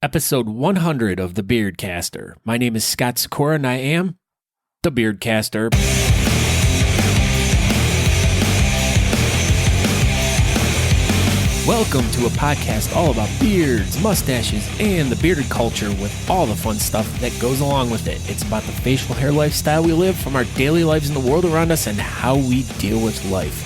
Episode 100 of the Beardcaster. My name is Scott Sykora, and I am the Beardcaster. Welcome to a podcast all about beards, mustaches, and the bearded culture with all the fun stuff that goes along with it. It's about the facial hair lifestyle we live, from our daily lives in the world around us, and how we deal with life.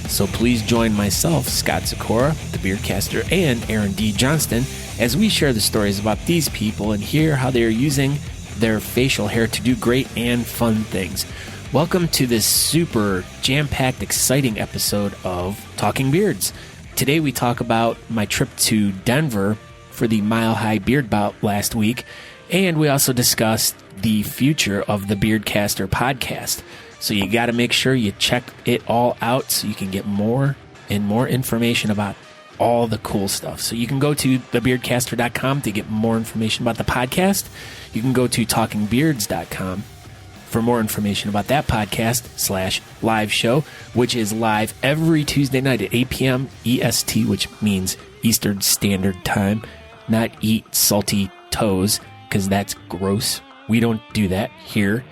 So please join myself, Scott Sykora, the Beardcaster, and Aaron D. Johnston as we share the stories about these people and hear how they are using their facial hair to do great and fun things. Welcome to this super jam-packed, exciting episode of Talking Beards. Today we talk about my trip to Denver for the Mile High Beard Bout last week, and we also discussed the future of the Beardcaster podcast. So you got to make sure you check it all out so you can get more and more information about all the cool stuff. So you can go to thebeardcaster.com to get more information about the podcast. You can go to talkingbeards.com for more information about that podcast / live show, which is live every Tuesday night at 8 p.m. EST, which means Eastern Standard Time. Not eat salty toes, because that's gross. We don't do that here.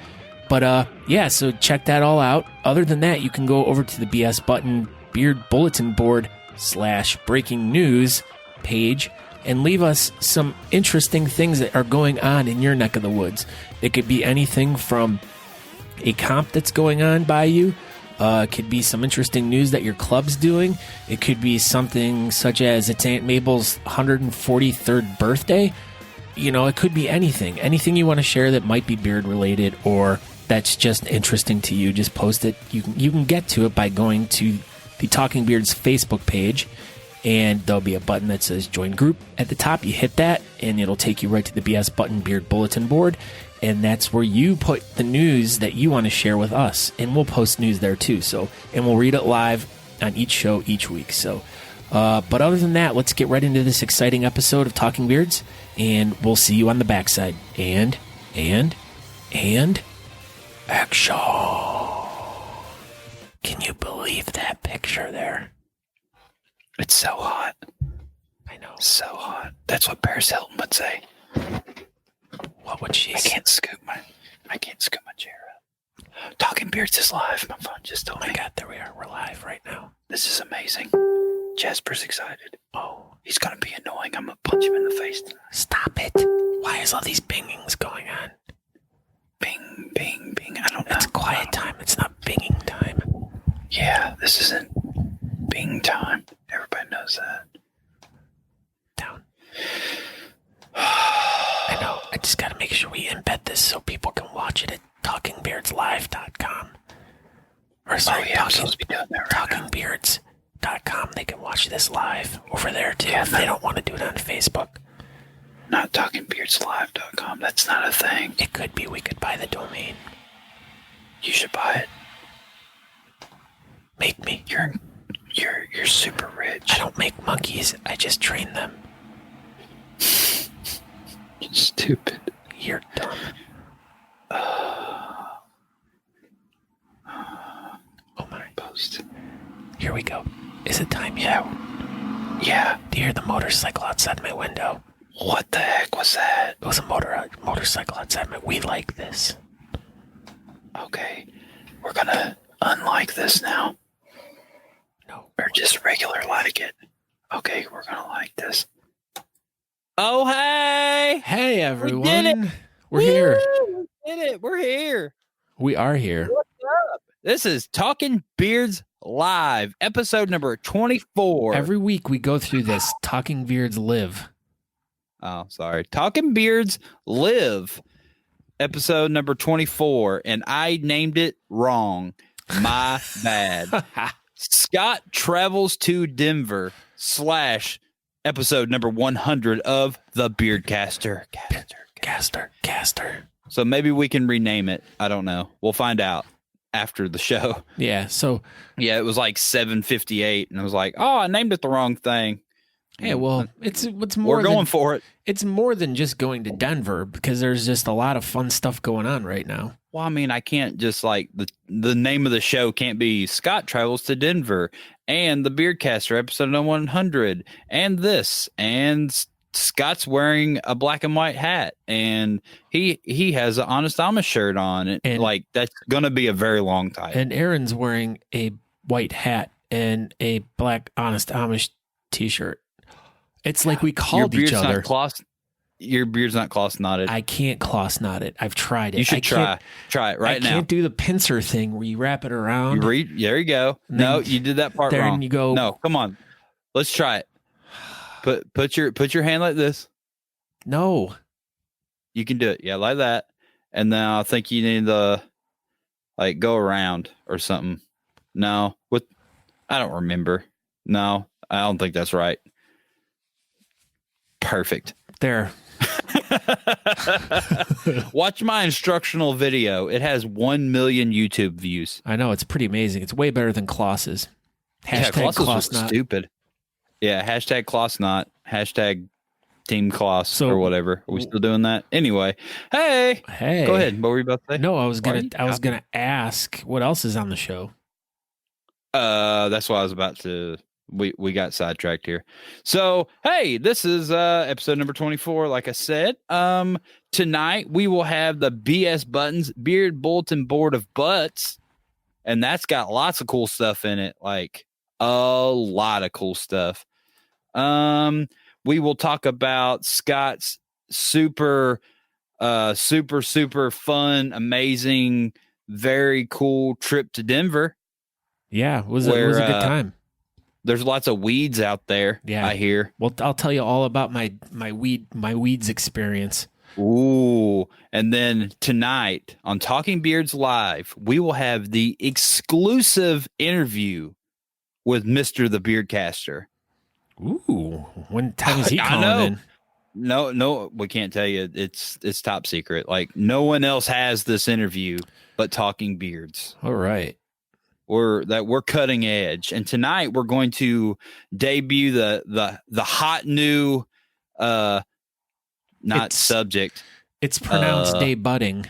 But yeah, so check that all out. Other than that, you can go over to the Buttons Beard Bulletin Board / breaking news page and leave us some interesting things that are going on in your neck of the woods. It could be anything from a comp that's going on by you. It could be some interesting news that your club's doing. It could be something such as it's Aunt Mabel's 143rd birthday. You know, it could be anything. Anything you want to share that might be beard related or that's just interesting to you, just post it. You can get to it by going to the Talking Beards Facebook page, and there'll be a button that says Join Group at the top. You hit that, and it'll take you right to the Buttons Beard Bulletin Board, and that's where you put the news that you want to share with us, and we'll post news there too. So, and we'll read it live on each show each week. So, but other than that, let's get right into this exciting episode of Talking Beards, and we'll see you on the backside. And action. Can you believe that picture there? It's so hot. I know. So hot. That's what Paris Hilton would say. What would she say? I can't scoop my chair up. Talking Beards is live. My phone just told me. Oh my God, there we are. We're live right now. This is amazing. Jasper's excited. Oh. He's going to be annoying. I'm going to punch him in the face tonight. Stop it. Why is all these bingings going on? Bing, bing, bing. I don't know. It's quiet time. It's not binging time. Yeah, this isn't bing time. Everybody knows that. Down. I know. I just got to make sure we embed this so people can watch it at talkingbeardslive.com. Or sorry, I'm supposed to be doing that right now. talkingbeards.com. They can watch this live over there too if they don't want to do it on Facebook. Not talkingbeardslive.com. That's not a thing. It could be. We could buy the domain. You should buy it. Make me. You're super rich. I don't make monkeys. I just train them. You're stupid. You're dumb. Oh my. Post. Here we go. Is it time yet? Yeah. Do you hear the motorcycle outside my window? What the heck was that? It was a motorcycle outside my... We like this. Okay. We're gonna unlike this now. No. Or just regular like it. Okay, we're gonna like this. Oh, hey! Hey, everyone. We did it! We're here. We did it! We're here! We are here. What's up? This is Talking Beards Live, episode number 24. Every week we go through this. Talking Beards live. Oh, sorry. Talking Beards Live, episode number 24, and I named it wrong. My bad. Scott travels to Denver / episode number 100 of the Beardcaster. Caster. So maybe we can rename it. I don't know. We'll find out after the show. Yeah, so... Yeah, it was like 7:58, and I was like, oh, I named it the wrong thing. Yeah, well, it's more. We're going for it. It's more than just going to Denver because there's just a lot of fun stuff going on right now. Well, I mean, I can't just like the name of the show can't be Scott Travels to Denver and the Beardcaster episode 100 and this and Scott's wearing a black and white hat, and he has an Honest Amish shirt on, and like that's gonna be a very long title. And Aaron's wearing a white hat and a black Honest Amish t-shirt. It's like we called each other. Your beard's not cloth knotted. I can't cloth knot it. I've tried it. You should try it right now. I can't do the pincer thing where you wrap it around. There you go. No, you did that part wrong. You go. No, come on. Let's try it. Put your hand like this. No. You can do it. Yeah, like that. And then I think you need to like go around or something. No. I don't remember. No, I don't think that's right. Perfect. There. Watch my instructional video. It has 1 million YouTube views. I know, it's pretty amazing. It's way better than Kloss's. Hashtag Kloss was stupid. Yeah, hashtag Kloss not. Hashtag Team Kloss or whatever. Are we still doing that? Anyway, hey. Go ahead. What were you about to say? No, I was gonna ask what else is on the show. That's what I was about to. We got sidetracked here. So, hey, this is episode number 24. Like I said, tonight we will have the BS Buttons Beard Bulletin Board of Butts, and that's got lots of cool stuff in it, like a lot of cool stuff. We will talk about Scott's super fun, amazing, very cool trip to Denver. Yeah, it was a good time. There's lots of weeds out there. Yeah, I hear. Well, I'll tell you all about my weeds experience. Ooh, and then tonight on Talking Beards Live, we will have the exclusive interview with Mr. the Beardcaster. Ooh, when time is he calling in? No, we can't tell you. It's top secret. Like no one else has this interview but Talking Beards. All right. We're cutting edge, and tonight we're going to debut the hot new subject. It's pronounced debuting.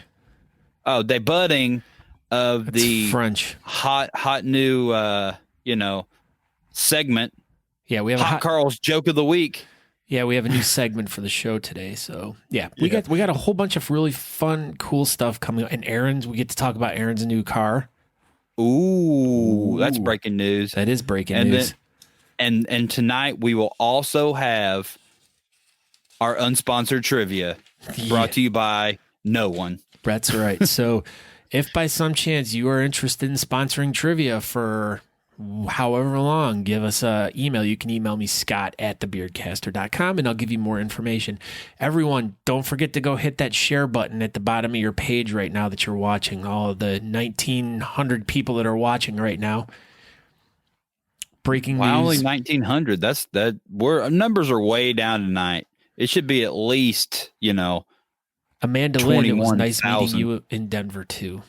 Oh, debuting of That's the French hot new segment. Yeah, we have Hot Carl's joke of the week. Yeah, we have a new segment for the show today. So yeah, we got a whole bunch of really fun, cool stuff coming up. And we get to talk about Aaron's new car. Ooh, that's breaking news. That is breaking news. And tonight we will also have our unsponsored trivia brought to you by no one. That's right. So if by some chance you are interested in sponsoring trivia for however long, give us an email. You can email me, scott@thebeardcaster.com, and I'll give you more information. Everyone, don't forget to go hit that share button at the bottom of your page right now that you're watching. All of the 1,900 people that are watching right now. Breaking news. Only 1,900. Our numbers are way down tonight. It should be at least, Amanda Lynn, it was nice meeting you in Denver, too.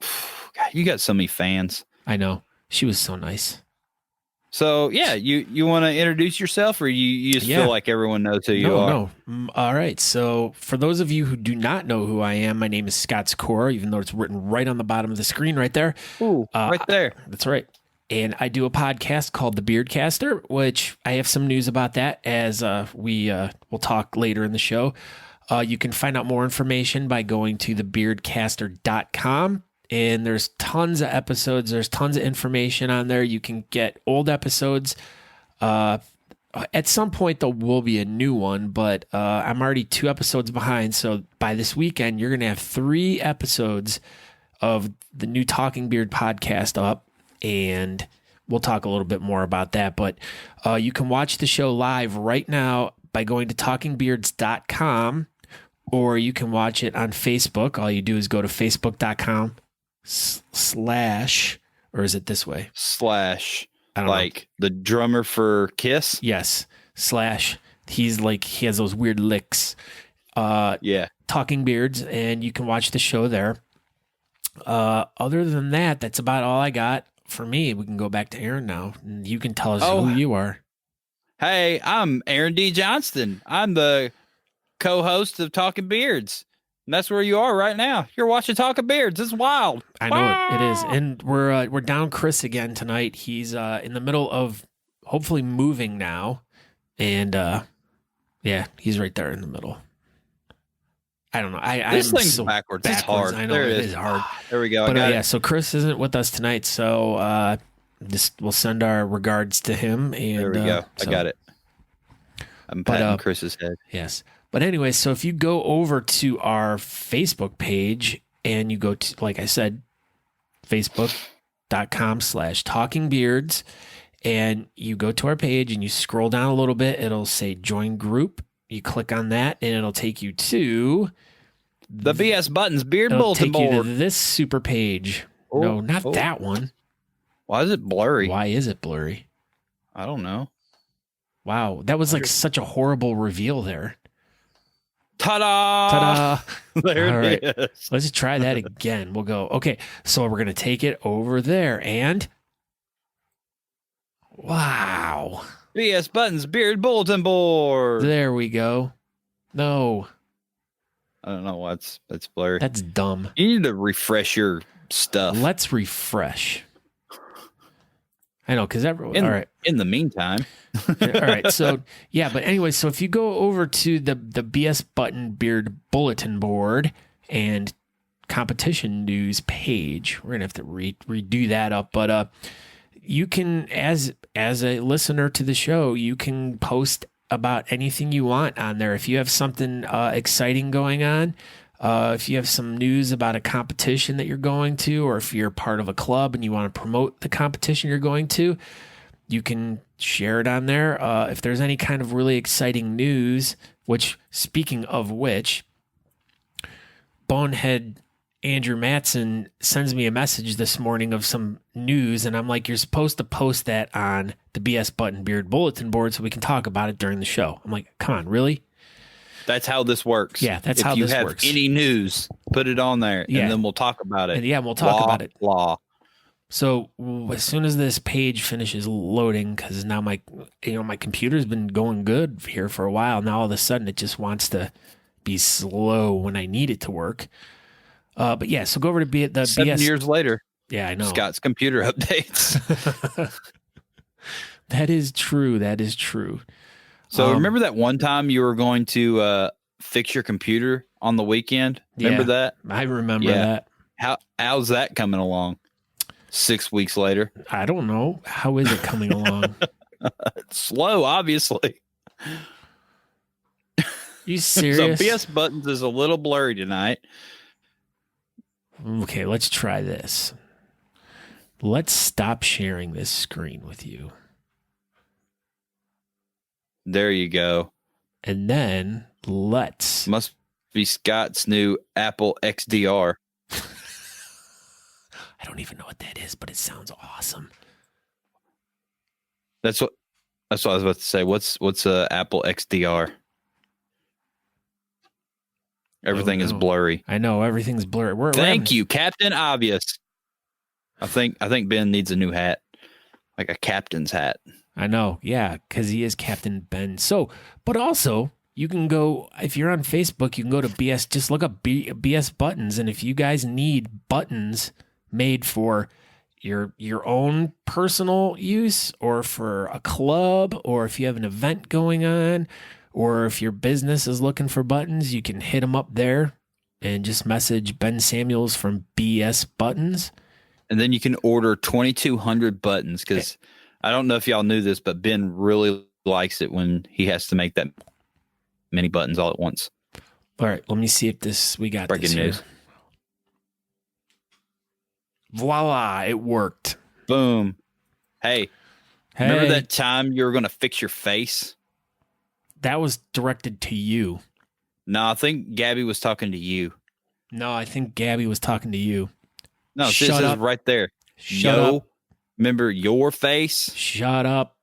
God, you got so many fans. I know. She was so nice. So, yeah, you want to introduce yourself, or you just feel like everyone knows who you are? No. All right. So, for those of you who do not know who I am, my name is Scott Sykora, even though it's written right on the bottom of the screen right there. Ooh, right there. That's right. And I do a podcast called The Beardcaster, which I have some news about that as we'll talk later in the show. You can find out more information by going to thebeardcaster.com. And there's tons of episodes. There's tons of information on there. You can get old episodes. At some point, there will be a new one, but I'm already 2 episodes behind. So by this weekend, you're going to have 3 episodes of the new Talking Beard podcast up. And we'll talk a little bit more about that. But you can watch the show live right now by going to talkingbeards.com, or you can watch it on Facebook. All you do is go to facebook.com/ or is it this way? Slash. I don't know. The drummer for Kiss? Yes. / he has those weird licks. Yeah. Talking Beards, and you can watch the show there. Other than that, that's about all I got for me. We can go back to Aaron now, and you can tell us who you are. Hey, I'm Aaron D. Johnston. I'm the co-host of Talking Beards. And that's where you are right now. You're watching Talking Beards. It's wild. I know it is. And we're down Chris again tonight. He's in the middle of hopefully moving now. And Yeah, he's right there in the middle. I don't know. This I'm thing's so backwards. It's hard. I know There it it is hard. There we go. But I got yeah, it. so Chris isn't with us tonight, so we'll send our regards to him. And There we go. I got it. I'm patting Chris's head. Yes. But anyway, so if you go over to our Facebook page and you go to, like I said, facebook.com/talkingbeards, and you go to our page and you scroll down a little bit, it'll say join group. You click on that and it'll take you to the BS Buttons Beard Bulletin Board. Board. To this super page. Oh, no, not that one. Why is it blurry? Why is it blurry? I don't know. Wow, that was like such a horrible reveal there. Ta-da! Ta-da! There it is. Let's try that again. We'll go, okay, so we're going to take it over there and wow. BS Buttons Beard Bulletin Board. There we go. No. I don't know why it's blurry. That's dumb. You need to refresh your stuff. Let's refresh. I know, because all right. In the meantime. All right. So, yeah, but anyway, so if you go over to the BS Button Beard Bulletin Board and competition news page, we're going to have to redo that up. But you can, as a listener to the show, you can post about anything you want on there. If you have something exciting going on, if you have some news about a competition that you're going to, or if you're part of a club and you want to promote the competition you're going to, you can share it on there. If there's any kind of really exciting news, which, speaking of which, Bonehead Andrew Matson sends me a message this morning of some news, and I'm like, you're supposed to post that on the BS Button Beard Bulletin Board so we can talk about it during the show. I'm like, come on, really? That's how this works. Yeah, that's how this works. If you have any news, put it on there, and then we'll talk about it. And we'll talk about it. Law. So as soon as this page finishes loading, because now my computer's been going good here for a while. Now all of a sudden it just wants to be slow when I need it to work. But yeah, so go over to the 7 BS. years later. Yeah, I know. Scott's computer updates. That is true. That is true. So remember that one time you were going to fix your computer on the weekend? Remember that? I remember that. How's that coming along? 6 weeks later. I don't know. How is it coming along? It's slow, obviously. You serious? So BS Buttons is a little blurry tonight. Okay, let's try this. Let's stop sharing this screen with you. There you go. And then must be Scott's new Apple XDR. I don't even know what that is, but it sounds awesome. That's what I was about to say. What's Apple XDR? Everything is blurry. I know everything's blurry. Thank you, Captain Obvious. I think Ben needs a new hat, like a captain's hat. I know, yeah, because he is Captain Ben. So, but also you can go, if you're on Facebook, you can go to BS. Just look up BS Buttons, and if you guys need buttons made for your own personal use, or for a club, or if you have an event going on, or if your business is looking for buttons, you can hit them up there and just message Ben Samuels from BS Buttons. And then you can order 2,200 buttons, because I don't know if y'all knew this, but Ben really likes it when he has to make that many buttons all at once. All right, let me see if we got breaking this here. news. Voila, it worked. Boom. Hey, remember that time you were going to fix your face? That was directed to you. No, I think Gabby was talking to you. No, I think Gabby was talking to you. No, this is right there. Shut up. Remember your face? Shut up.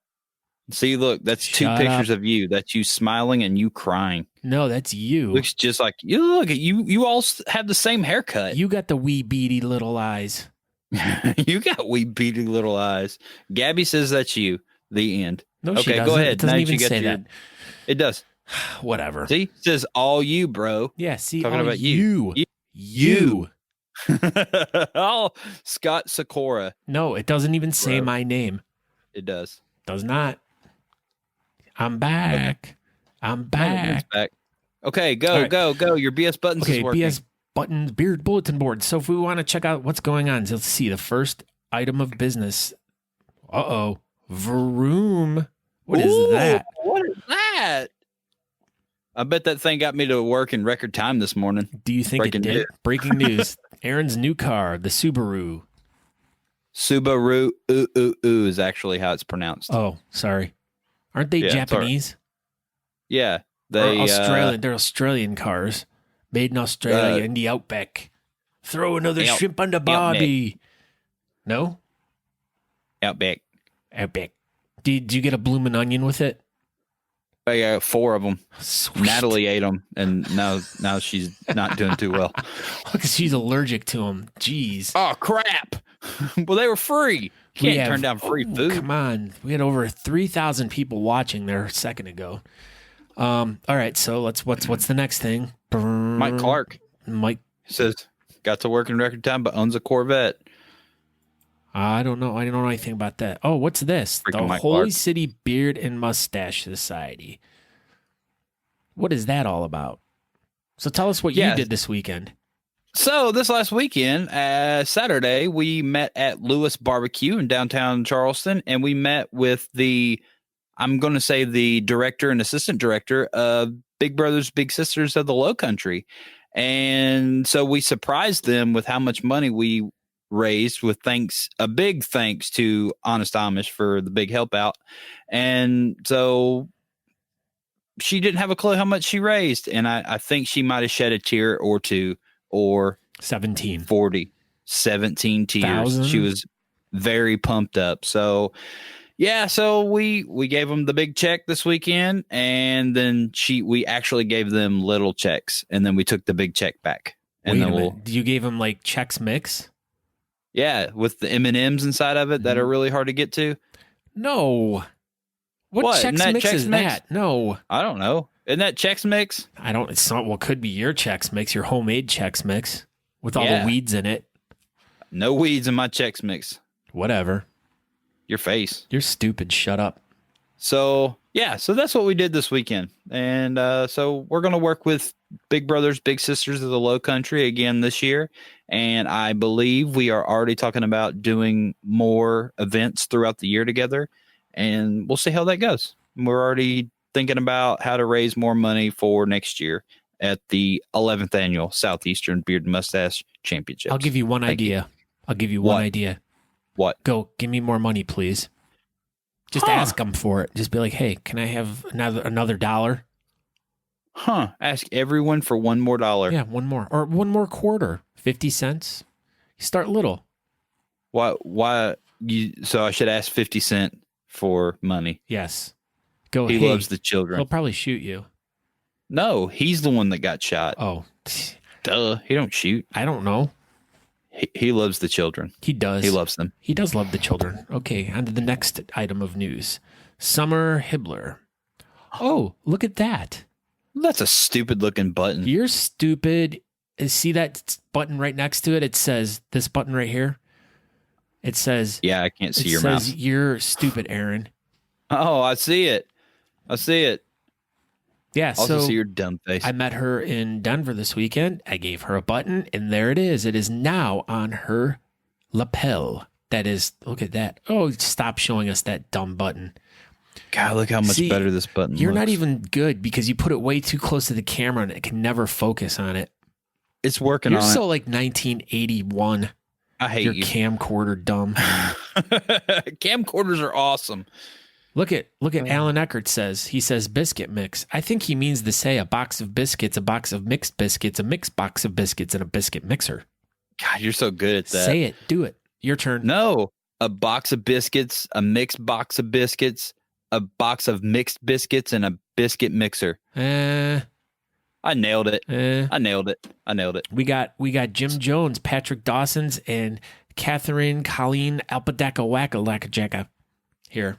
See, look, that's two pictures of you. That's you smiling and you crying. No, that's you. Looks just like you. Look at you. You all have the same haircut. You got the wee beady little eyes. You got wee beady little eyes. Gabby says that's you. The end. No, she doesn't. Go ahead. It doesn't even say that. It does. Whatever. See, it says all you, bro. Yeah. See, talking about you. Oh, Scott Sykora. No, it doesn't even say my name. It does. Does not. I'm back. I'm Everyone's back. back. Okay, go, All right. go. Your BS Buttons Okay, is working. BS Buttons Beard Bulletin Board. So if we want to check out what's going on, let's see the first item of business. Vroom. What is Ooh, that? What is that? I bet that thing got me to work in record time this morning. Do you think Breaking it did? news. Breaking news. Aaron's new car, the Subaru. Subaru is actually how it's pronounced. Oh, sorry. Aren't they Yeah, Japanese? Yeah, Or they Australian. They're Australian cars. Made in Australia in the Outback. Throw another shrimp on the barbie. No? Outback. Outback. Did you get a bloomin' onion with it? I got 4 of them. Sweet. Natalie ate them, and now she's not doing too well. Because she's allergic to them. Jeez. Oh crap! Well, they were free. You can't turn down free food. Come on. We had over 3,000 people watching there a second ago. All right, so what's the next thing? Mike Clark says got to work in record time, but owns a Corvette. I don't know. I don't know anything about that. Oh, what's this? Freaking The Mike Holy Clark. City Beard and Mustache Society. What is that all about? So tell us what you did this weekend. So this last weekend, Saturday, we met at Lewis Barbecue in downtown Charleston, and we met with the director and assistant director of Big Brothers Big Sisters of the Low Country. And so we surprised them with how much money we raised with a big thanks to Honest Amish for the big help out. And so she didn't have a clue how much she raised. And I think she might have shed a tear or two or 17 tears. 1,000? She was very pumped up. So yeah, so we gave them the big check this weekend, and then we actually gave them little checks, and then we took the big check back. And Wait then a minute. You gave them like Chex Mix? Yeah, with the M&Ms inside of it that are really hard to get to. No. What Isn't Chex that Mix Chex is Mix? that? No. I don't know. Isn't that Chex Mix? I don't. It's not. Well, could be your Chex Mix, your homemade Chex Mix with all Yeah. the weeds in it. No weeds in my Chex Mix. Whatever. Your face. You're stupid. Shut up. So yeah, so that's what we did this weekend. And so we're going to work with Big Brothers Big Sisters of the Low Country again this year. And I believe we are already talking about doing more events throughout the year together. And we'll see how that goes. We're already thinking about how to raise more money for next year at the 11th annual Southeastern Beard and Mustache Championship. I'll give you one idea. I'll give you one idea. What? Go, give me more money, please. Just ask them for it. Just be like, hey, can I have another $1? Ask everyone for one more dollar. Yeah, one more. Or one more quarter. 50 cents. You start little. Why so I should ask 50 cent for money. Yes. Go, He hey, loves the children. he'll probably shoot you. No, he's the one that got shot. Oh, Duh. He don't shoot. I don't know. He loves the children. He does. He loves them. He does love the children. Okay, on to the next item of news. Summer Hibbler. Oh, look at that. That's a stupid looking button. You're stupid. See that button right next to it? It says, this button right here. It says, Yeah, I can't see it your says, mouse. you're stupid, Aaron. Oh, I see it. Yeah, Also so see your dumb face. I met her in Denver this weekend. I gave her a button, and there it is. It is now on her lapel. That is, look at that. Oh, stop showing us that dumb button. God, look how much See, better this button You're looks. not even good because you put it way too close to the camera and it can never focus on it. It's working You're on so like 1981. it. I hate Your you. camcorder dumb. Camcorders are awesome. Look at Alan Eckert says. He says biscuit mix. I think he means to say a box of biscuits, a box of mixed biscuits, a mixed box of biscuits, and a biscuit mixer. God, you're so good at that. Say it. Do it. Your turn. No, a box of biscuits, a mixed box of biscuits, a box of mixed biscuits, and a biscuit mixer. I nailed it. I nailed it. We got Jim Jones, Patrick Dawson's, and Catherine Colleen Alpadaka Wacka Lacka Jacka here.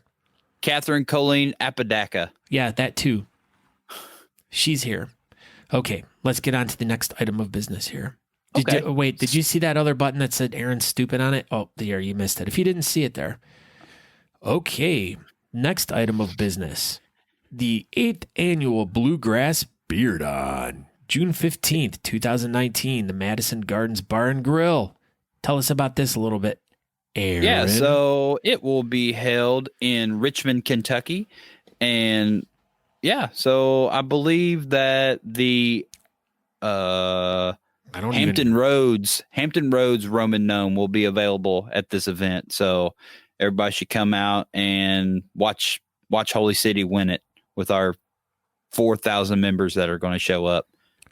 Catherine Colleen Apodaca. Yeah, that too. She's here. Okay, let's get on to the next item of business here. Did you see that other button that said Aaron's stupid on it? Oh, there, you missed it. If you didn't see it there. Okay, next item of business. the 8th annual Bluegrass Beard On, June 15th, 2019, the Madison Gardens Bar and Grill. Tell us about this a little bit, Aaron. Yeah, so it will be held in Richmond, Kentucky. And yeah, so I believe that the Hampton Roads Roman Gnome will be available at this event. So everybody should come out and watch Holy City win it with our 4,000 members that are going to show up.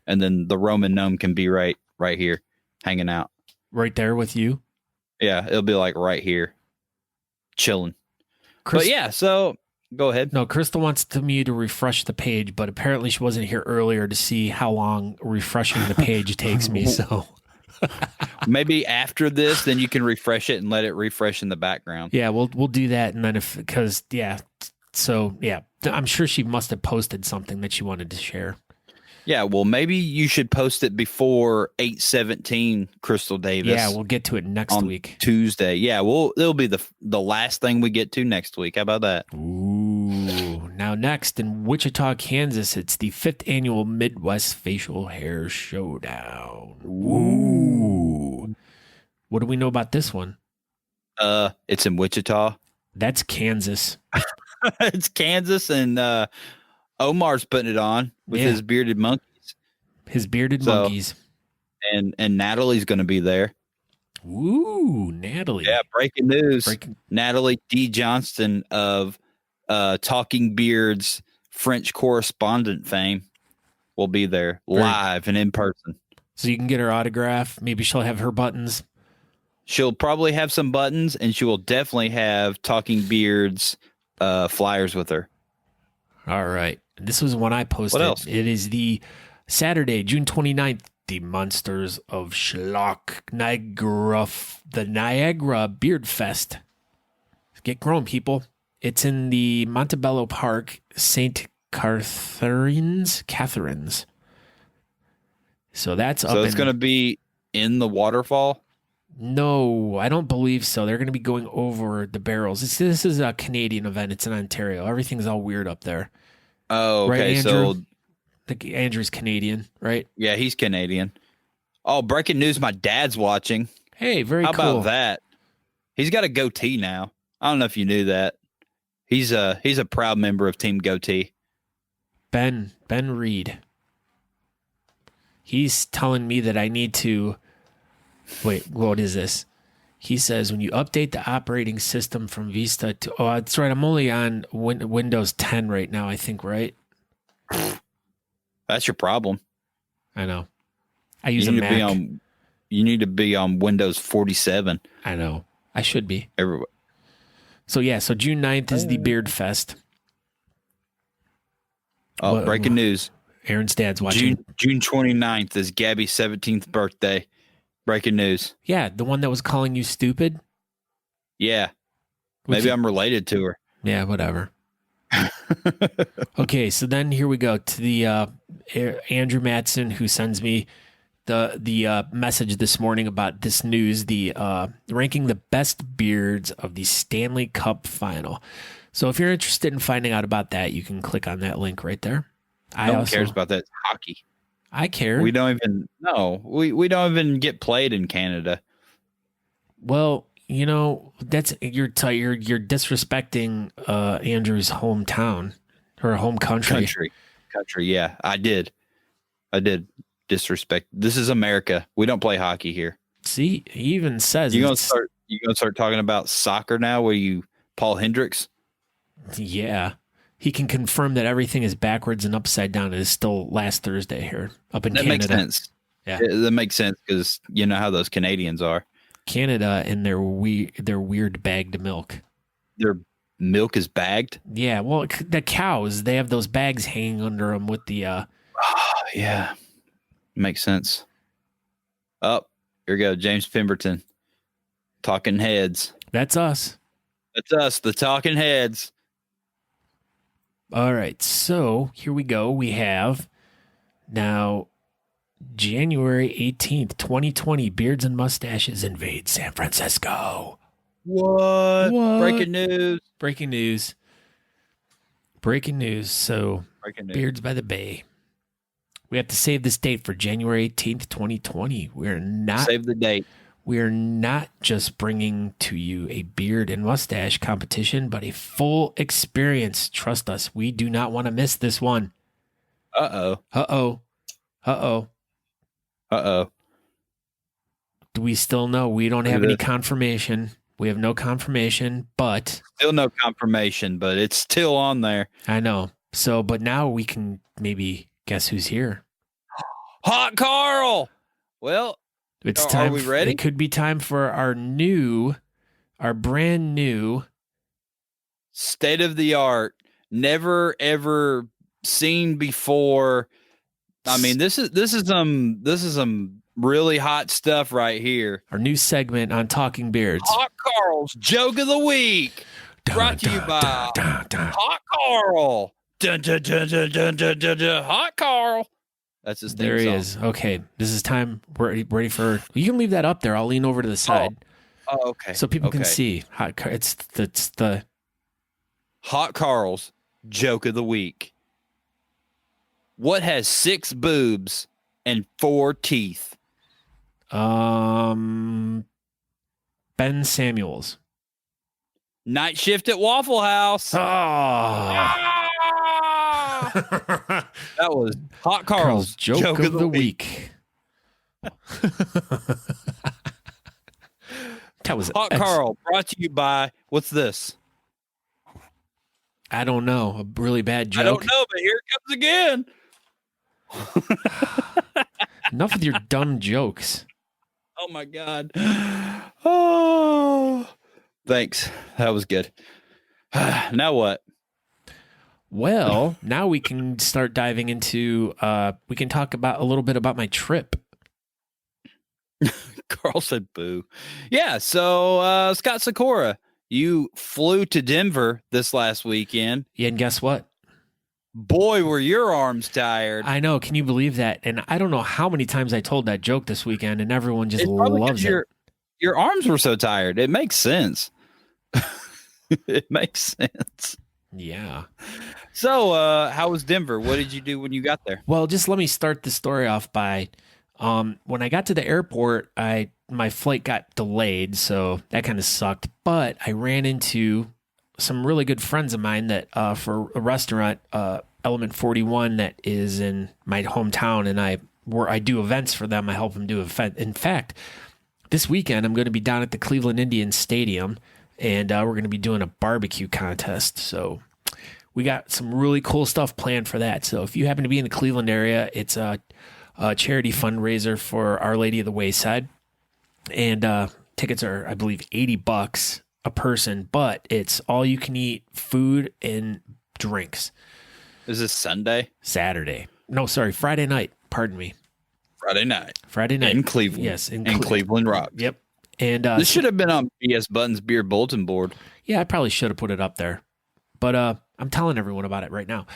And then the Roman Gnome can be right here hanging out. Right there with you? Yeah, it'll be like right here chilling. But yeah, so go ahead. No, Crystal wants me to refresh the page, but apparently she wasn't here earlier to see how long refreshing the page takes me. So maybe after this, then you can refresh it and let it refresh in the background. Yeah, we'll do that, and then I'm sure she must have posted something that she wanted to share. Yeah, well, maybe you should post it before 8/17, Crystal Davis. Yeah, we'll get to it next week. Tuesday. Yeah, it'll be the last thing we get to next week. How about that? Ooh. Now next in Wichita, Kansas, it's the 5th annual Midwest Facial Hair Showdown. Ooh. What do we know about this one? It's in Wichita. That's Kansas. It's Kansas, and Omar's putting it on with his bearded monkeys. Monkeys. And Natalie's going to be there. Ooh, Natalie. Yeah, breaking news. Natalie D. Johnston of Talking Beards French correspondent fame will be there live and in person. So you can get her autograph. Maybe she'll have her buttons. She'll probably have some buttons, and she will definitely have Talking Beards flyers with her. All right. This was one I posted. What else? It is the Saturday, June 29th, the Monsters of Schlock the Niagara Beard Fest. Get grown, people. It's in the Montebello Park, St. Catharines. So that's up. So it's going to be in the waterfall? No, I don't believe so. They're going to be going over the barrels. This is a Canadian event. It's in Ontario. Everything's all weird up there. Oh, okay. Right, Andrew? So Andrew's Canadian, right? Yeah, he's Canadian. Oh, breaking news. My dad's watching. Hey, very cool. How about that? He's got a goatee now. I don't know if you knew that. He's a proud member of Team Goatee. Ben Reed. He's telling me that I need to... Wait, what is this? He says when you update the operating system from Vista to... Oh, that's right. I'm only on Windows 10 right now, I think, right? That's your problem. I know. I use a Mac. You need to be on Windows 47. I know. I should be. Everywhere. So, yeah. So, June 9th is the Beard Fest. Oh, breaking news. Aaron's dad's watching. June 29th is Gabby's 17th birthday. Breaking news. Yeah, the one that was calling you stupid? Yeah. Maybe I'm related to her. Yeah, whatever. Okay, so then here we go to the Andrew Matson, who sends me the message this morning about this news, the ranking the best beards of the Stanley Cup final. So if you're interested in finding out about that, you can click on that link right there. No one cares about that. It's hockey. I care. We don't even we don't even get played in Canada. Well, that's you're disrespecting Andrew's hometown or home country. Country. Yeah, I did disrespect. This is America. We don't play hockey here. See, he even says you gonna start talking about soccer now. Where you Paul Hendricks? Yeah. He can confirm that everything is backwards and upside down. It is still last Thursday here up in Canada. That makes sense. Yeah, that makes sense because you know how those Canadians are. Canada and their weird bagged milk. Their milk is bagged? Yeah, well, the cows, they have those bags hanging under them with the... yeah, makes sense. Oh, here we go. James Pemberton. Talking Heads. That's us. That's us, the Talking Heads. All right, so here we go. We have now January 18th, 2020, Beards and Mustaches invade San Francisco. What? Breaking news. Breaking news. So, Beards by the Bay. We have to save this date for January 18th, 2020. Save the date. We're not just bringing to you a beard and mustache competition, but a full experience. Trust us, we do not want to miss this one. Uh-oh. Uh-oh. Uh-oh. Uh-oh. Do we still know? We don't have any confirmation. We have no confirmation, but... Still no confirmation, but it's still on there. I know. So, but now we can maybe guess who's here. Hot Carl! Well, it's time. Are we ready? It could be time for our brand new... state-of-the-art, never, ever seen before. I mean, this is some really hot stuff right here. Our new segment on Talking Beards. Hot Carl's Joke of the Week. Brought to you by Hot Carl. Dun, dun, dun, dun, dun, dun, dun, dun. Hot Carl. That's his theme There he song. is. Okay, this is time. We're ready for... You can leave that up there. I'll lean over to the side. Oh okay. So people can see. It's the... Hot Carl's Joke of the Week. What has 6 boobs and 4 teeth? Ben Samuels. Night Shift at Waffle House. Oh. That was Hot Carl's joke of the week. That was Hot Carl, brought to you by, what's this? I don't know. A really bad joke. I don't know, but here it comes again. Enough with your dumb jokes. Oh my God. Oh, thanks. That was good. Now what? Well, now we can start diving into, we can talk about a little bit about my trip. Carl said boo. Yeah. So, Scott Sykora, you flew to Denver this last weekend. Yeah. And guess what? Boy, were your arms tired. I know. Can you believe that? And I don't know how many times I told that joke this weekend, and everyone just loves it. Your arms were so tired. It makes sense. It makes sense. Yeah. So, how was Denver? What did you do when you got there? Well, just let me start the story off by, when I got to the airport, my flight got delayed, so that kind of sucked. But I ran into some really good friends of mine that for a restaurant, Element 41, that is in my hometown, and I do events for them. I help them do events. In fact, this weekend I'm going to be down at the Cleveland Indians Stadium, and we're going to be doing a barbecue contest. So we got some really cool stuff planned for that. So if you happen to be in the Cleveland area, it's a charity fundraiser for Our Lady of the Wayside, and tickets are, I believe, $80 a person, but it's all you can eat food and drinks. Is this Sunday? Saturday. No, sorry, Friday night. Pardon me. Friday night. In Cleveland. Yes, in Cleveland Rock. Yep. And this should have been on BS Buttons Beard Bulletin Board. Yeah, I probably should have put it up there, but I'm telling everyone about it right now.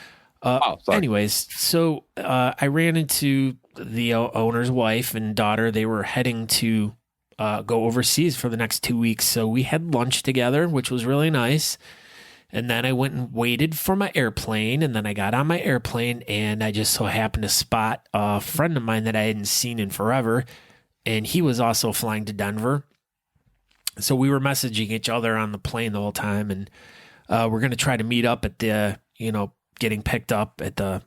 Anyways, so I ran into the owner's wife and daughter. They were heading to go overseas for the next 2 weeks. So we had lunch together, which was really nice. And then I went and waited for my airplane. And then I got on my airplane, and I just so happened to spot a friend of mine that I hadn't seen in forever. And he was also flying to Denver. So we were messaging each other on the plane the whole time. And we're going to try to meet up at the, getting picked up at the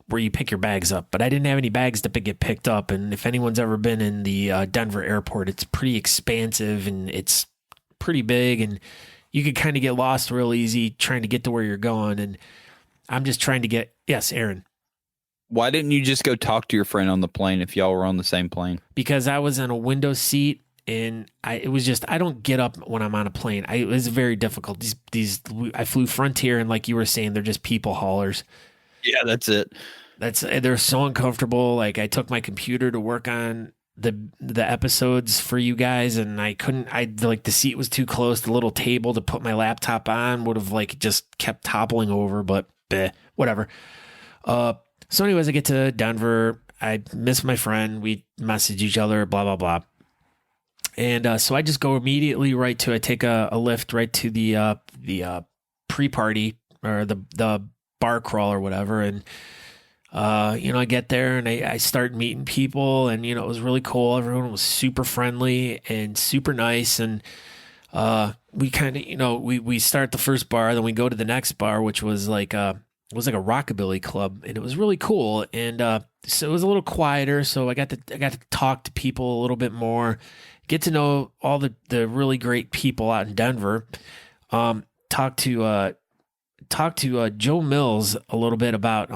where you pick your bags up. But I didn't have any bags to get picked up. And if anyone's ever been in the Denver airport, it's pretty expansive and it's pretty big, and you could kind of get lost real easy trying to get to where you're going. And I'm just trying to get, yes, Aaron. Why didn't you just go talk to your friend on the plane if y'all were on the same plane? Because I was in a window seat, and I don't get up when I'm on a plane. It was very difficult. I flew Frontier, and like you were saying, they're just people haulers. Yeah, that's it. They're so uncomfortable. Like, I took my computer to work on the episodes for you guys, and the seat was too close. The little table to put my laptop on would have just kept toppling over, but whatever. So anyways, I get to Denver. I miss my friend. We message each other, blah, blah, blah. And so I just go immediately I take a lift right to the pre-party or the bar crawl or whatever. And, I get there and I start meeting people, and, it was really cool. Everyone was super friendly and super nice. And, we kind of, we start the first bar, then we go to the next bar, which was like a rockabilly club, and it was really cool. And, so it was a little quieter. So I got to talk to people a little bit more, get to know all the really great people out in Denver. Talk to Joe Mills a little bit about,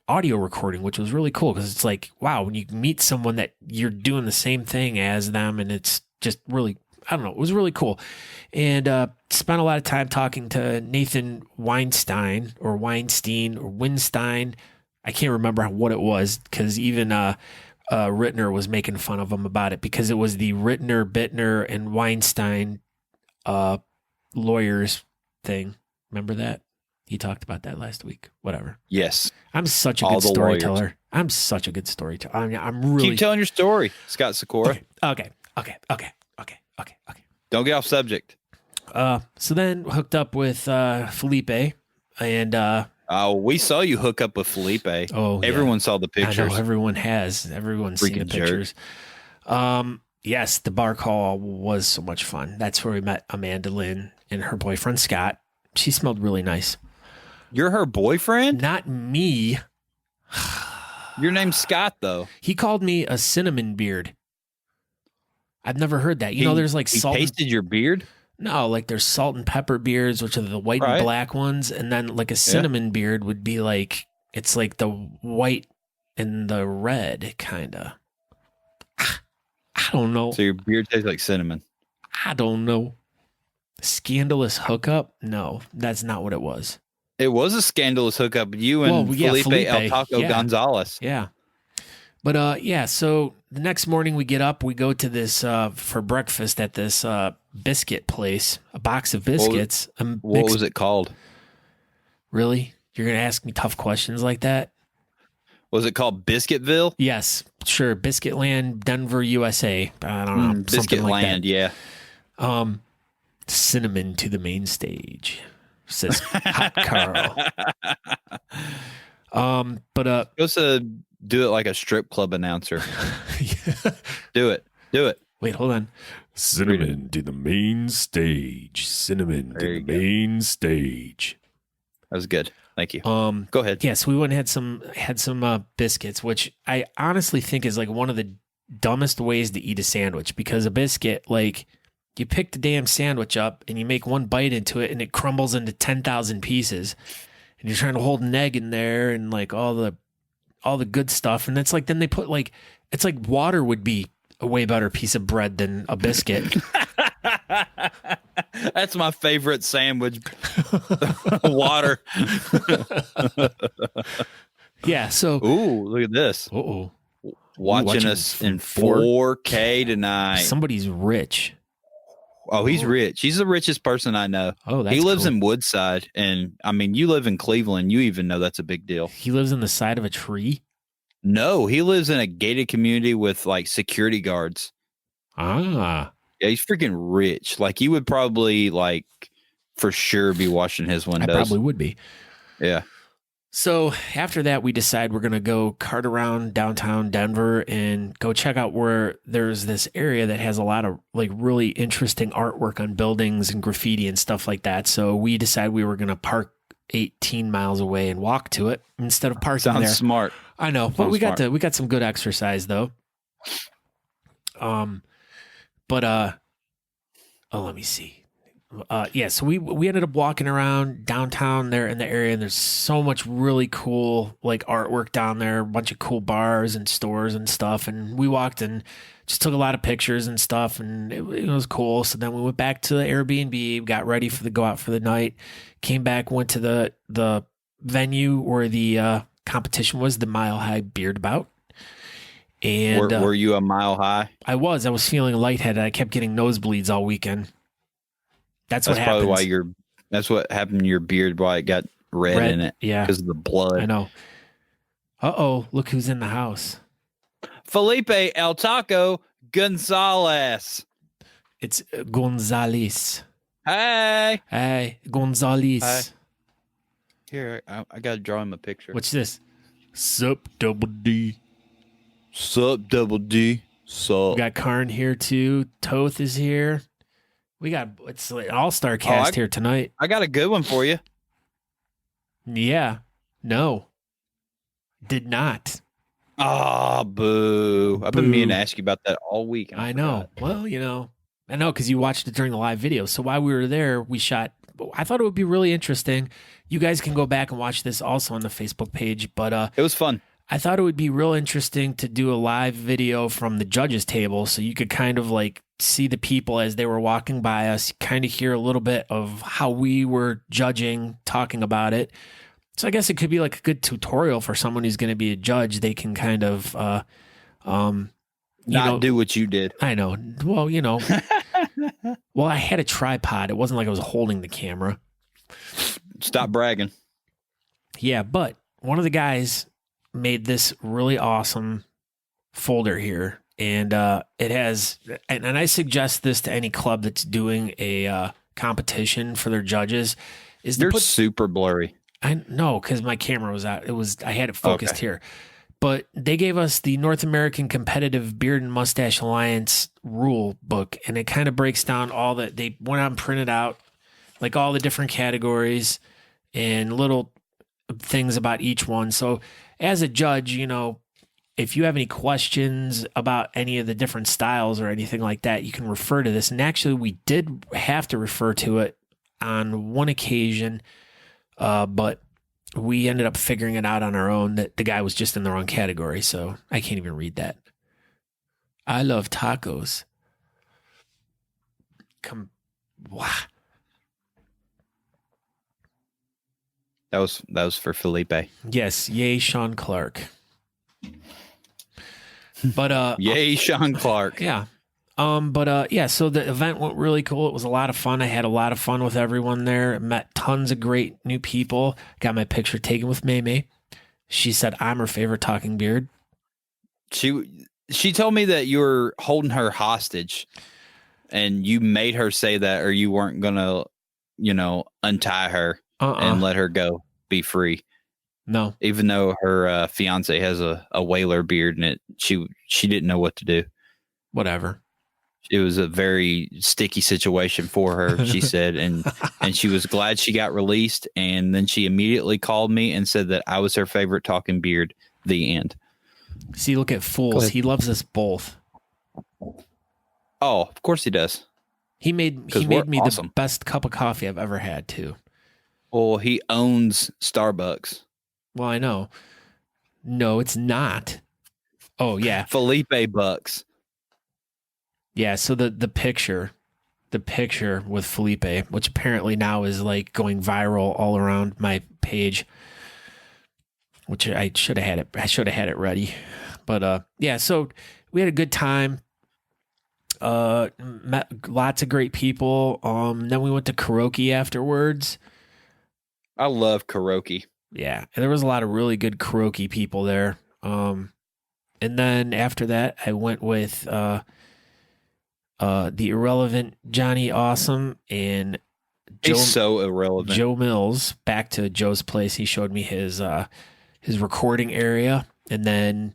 audio recording, which was really cool. Cause it's like, wow, when you meet someone that you're doing the same thing as them, and it's just really, I don't know, it was really cool. And spent a lot of time talking to Nathan Weinstein. I can't remember what it was, because even Rittner was making fun of him about it, because it was the Rittner, Bittner, and Weinstein lawyers thing. Remember that? He talked about that last week. Whatever. Yes. I'm such a good storyteller. I'm such a good storyteller. I'm really... Keep telling your story, Scott Sykora. Okay. Don't get off subject. So then hooked up with Felipe, and we saw you hook up with Felipe. Oh, everyone saw the pictures. I know, everyone has. Everyone's seen the pictures. Yes, the bar call was so much fun. That's where we met Amanda Lynn and her boyfriend Scott. She smelled really nice. You're her boyfriend? Not me. Your name's Scott, though. He called me a cinnamon beard. I've never heard that. There's like salt. He tasted your beard? No, like there's salt and pepper beards, which are the white and black ones. And then like a cinnamon beard would be like, it's like the white and the red, kind of. I don't know. So your beard tastes like cinnamon? I don't know. Scandalous hookup? No, that's not what it was. It was a scandalous hookup. You and Felipe El Taco Gonzalez. Yeah. But so the next morning we get up, we go to this for breakfast at this biscuit place, a box of biscuits. What was it called? Really? You're going to ask me tough questions like that? Was it called Biscuitville? Yes, sure. Biscuit Land, Denver, USA. I don't know. Biscuit like Land, that. Yeah. Cinnamon to the main stage, says Hot Carl. Supposed to do it like a strip club announcer. Do it. Wait, hold on. Cinnamon to the main stage. Cinnamon to the main stage. That was good. Thank you. Go ahead. Yes, we went and had some biscuits, which I honestly think is like one of the dumbest ways to eat a sandwich, because a biscuit, like, you pick the damn sandwich up and you make one bite into it and it crumbles into 10,000 pieces, and you're trying to hold an egg in there and like all the good stuff. And it's like, then they put like, it's like water would be a way better piece of bread than a biscuit. That's my favorite sandwich. Water. Yeah. So, ooh, look at this. Uh-oh. Watching us in 4K tonight. Somebody's rich. Oh, he's rich. He's the richest person I know. Oh, that's He lives cool. in Woodside, and I mean, you live in Cleveland. You even know that's a big deal. He lives in the side of a tree? No, he lives in a gated community with like security guards. Ah. Yeah, he's freaking rich. Like, you would probably like for sure be washing his windows. I probably would be. Yeah. So after that, we decide we're going to go cart around downtown Denver and go check out where there's this area that has a lot of like really interesting artwork on buildings and graffiti and stuff like that. So we decided we were going to park 18 miles away and walk to it instead of parking there. Sounds smart. I know, but we got some good exercise though. Let me see. So we ended up walking around downtown there in the area, and there's so much really cool like artwork down there, a bunch of cool bars and stores and stuff. And we walked and just took a lot of pictures and stuff, and it was cool. So then we went back to the Airbnb, got ready for the go out for the night, came back, went to the venue where the competition was, the Mile High Beard Bout. And were you a mile high? I was feeling lightheaded. I kept getting nosebleeds all weekend. That's what probably happens. why that's what happened to your beard, why it got red in it. Yeah. Because of the blood. I know. Uh-oh, look who's in the house. Felipe El Taco Gonzalez. It's Gonzalez. Hey. Hey, Gonzalez. Hi. Here, I got to draw him a picture. What's this? Sup, Double D. Sup, Double D. Sup. We got Karn here too. Toth is here. We got it's an all-star cast here tonight. I got a good one for you. Yeah. No. Did not. Ah, boo. I've been meaning to ask you about that all week. I know. Well, I know because you watched it during the live video. So while we were there, we shot. I thought it would be really interesting. You guys can go back and watch this also on the Facebook page. But it was fun. I thought it would be real interesting to do a live video from the judges table so you could kind of like see the people as they were walking by us, kind of hear a little bit of how we were judging, talking about it. So I guess it could be like a good tutorial for someone who's going to be a judge. They can kind of do what you did. I know. Well, well, I had a tripod. It wasn't like I was holding the camera. Stop bragging. Yeah, but one of the guys made this really awesome folder here, and it has, and I suggest this to any club that's doing a competition for their judges. You're super blurry. I know because my camera was out. I had it focused here. But they gave us the North American Competitive Beard and Mustache Alliance rule book, and it kind of breaks down all that. They went out and printed out like all the different categories and little things about each one. So as a judge, if you have any questions about any of the different styles or anything like that, you can refer to this. And actually, we did have to refer to it on one occasion, but we ended up figuring it out on our own that the guy was just in the wrong category. So I can't even read that. I love tacos. Wow. That was for Felipe. Yes. Yay, Sean Clark. But yay, Sean Clark. Yeah. So the event went really cool. It was a lot of fun. I had a lot of fun with everyone there. Met tons of great new people. Got my picture taken with May. She said I'm her favorite talking beard. She told me that you were holding her hostage and you made her say that, or you weren't gonna, untie her and let her go be free. No. Even though her fiance has a whaler beard and she didn't know what to do. Whatever. It was a very sticky situation for her, she said, and she was glad she got released. And then she immediately called me and said that I was her favorite talking beard. The end. See, look at Fools. He loves us both. Oh, of course he does. He made me awesome. The best cup of coffee I've ever had, too. Well, he owns Starbucks. Well, I know. No, it's not. Oh, yeah. Felipe Bucks. Yeah, so the picture with Felipe, which apparently now is like going viral all around my page, which I should have had it. I should have had it ready, but yeah. So we had a good time. Met lots of great people. Then we went to karaoke afterwards. I love karaoke. Yeah, and there was a lot of really good karaoke people there. And then after that, I went with the irrelevant Johnny Awesome and He's so irrelevant. Joe Mills back to Joe's place. He showed me his recording area, and then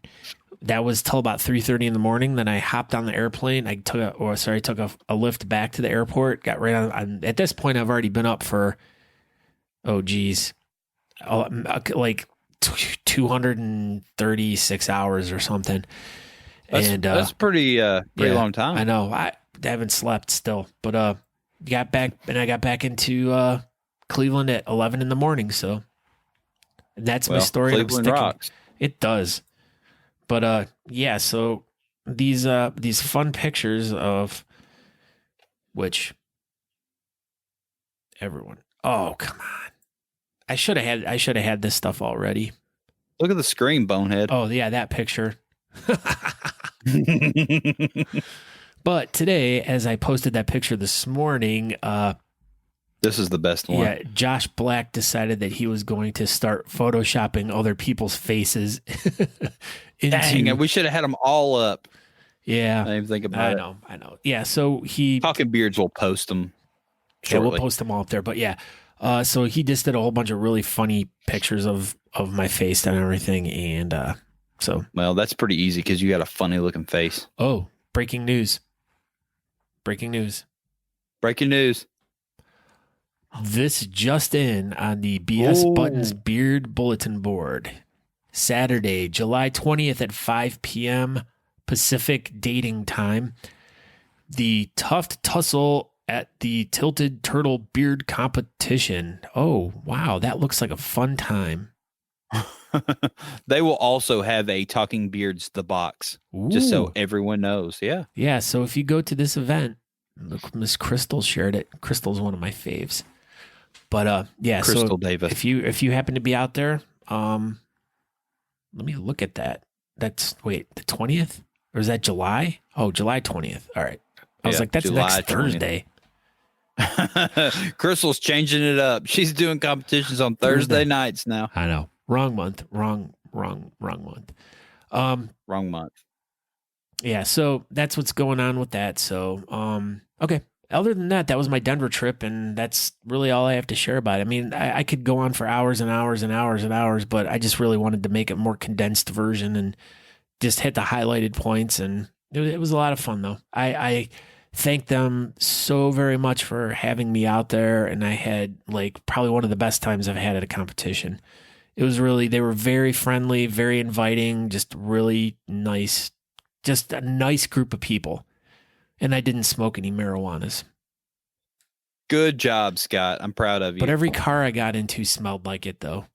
that was till about 3:30 in the morning. Then I hopped on the airplane. I took a lift back to the airport. Got right on. At this point, I've already been up for like 236 hours or something. That's pretty long time. I know. I haven't slept still, but I got back into Cleveland at 11 in the morning. So that's my story. Cleveland rocks. It does. But yeah. So these fun pictures of which everyone. Oh, come on! I should have had this stuff already. Look at the screen, bonehead. Oh yeah, that picture. But today, as I posted that picture this morning, this is the best one. Yeah, Josh Black decided that he was going to start photoshopping other people's faces. Dang it, we should have had them all up. Yeah, I didn't even think about it. I know. Yeah, so Talking Beards will post them shortly. Yeah, we'll post them all up there. But yeah, So he just did a whole bunch of really funny pictures of my face and everything. And so. Well, that's pretty easy because you got a funny looking face. Oh, breaking news. Breaking news. Breaking news. This just in on the Buttons Beard Bulletin Board. Saturday, July 20th at 5 p.m. Pacific dating time. The Tuft Tussle at the Tilted Turtle Beard Competition. Oh, wow. That looks like a fun time. They will also have a Talking Beards the Box, just so everyone knows. Yeah. Yeah. So if you go to this event, look, Miss Crystal shared it. Crystal's one of my faves. But yeah, Crystal so Davis. If you happen to be out there, let me look at that. That's the 20th, or is that July? Oh, July 20th. All right. I was like, that's July next 20th. Thursday. Crystal's changing it up. She's doing competitions on Thursday nights now. I know. Wrong month. Wrong month. Wrong month. Yeah, so that's what's going on with that. So, okay. Other than that, that was my Denver trip, and that's really all I have to share about it. I mean, I could go on for hours and hours and hours and hours, but I just really wanted to make it a more condensed version and just hit the highlighted points, and it was a lot of fun, though. I thank them so very much for having me out there, and I had, like, probably one of the best times I've had at a competition. It was really, they were very friendly, very inviting, just really nice, just a nice group of people. And I didn't smoke any marijuanas. Good job, Scott. I'm proud of you. But every car I got into smelled like it, though.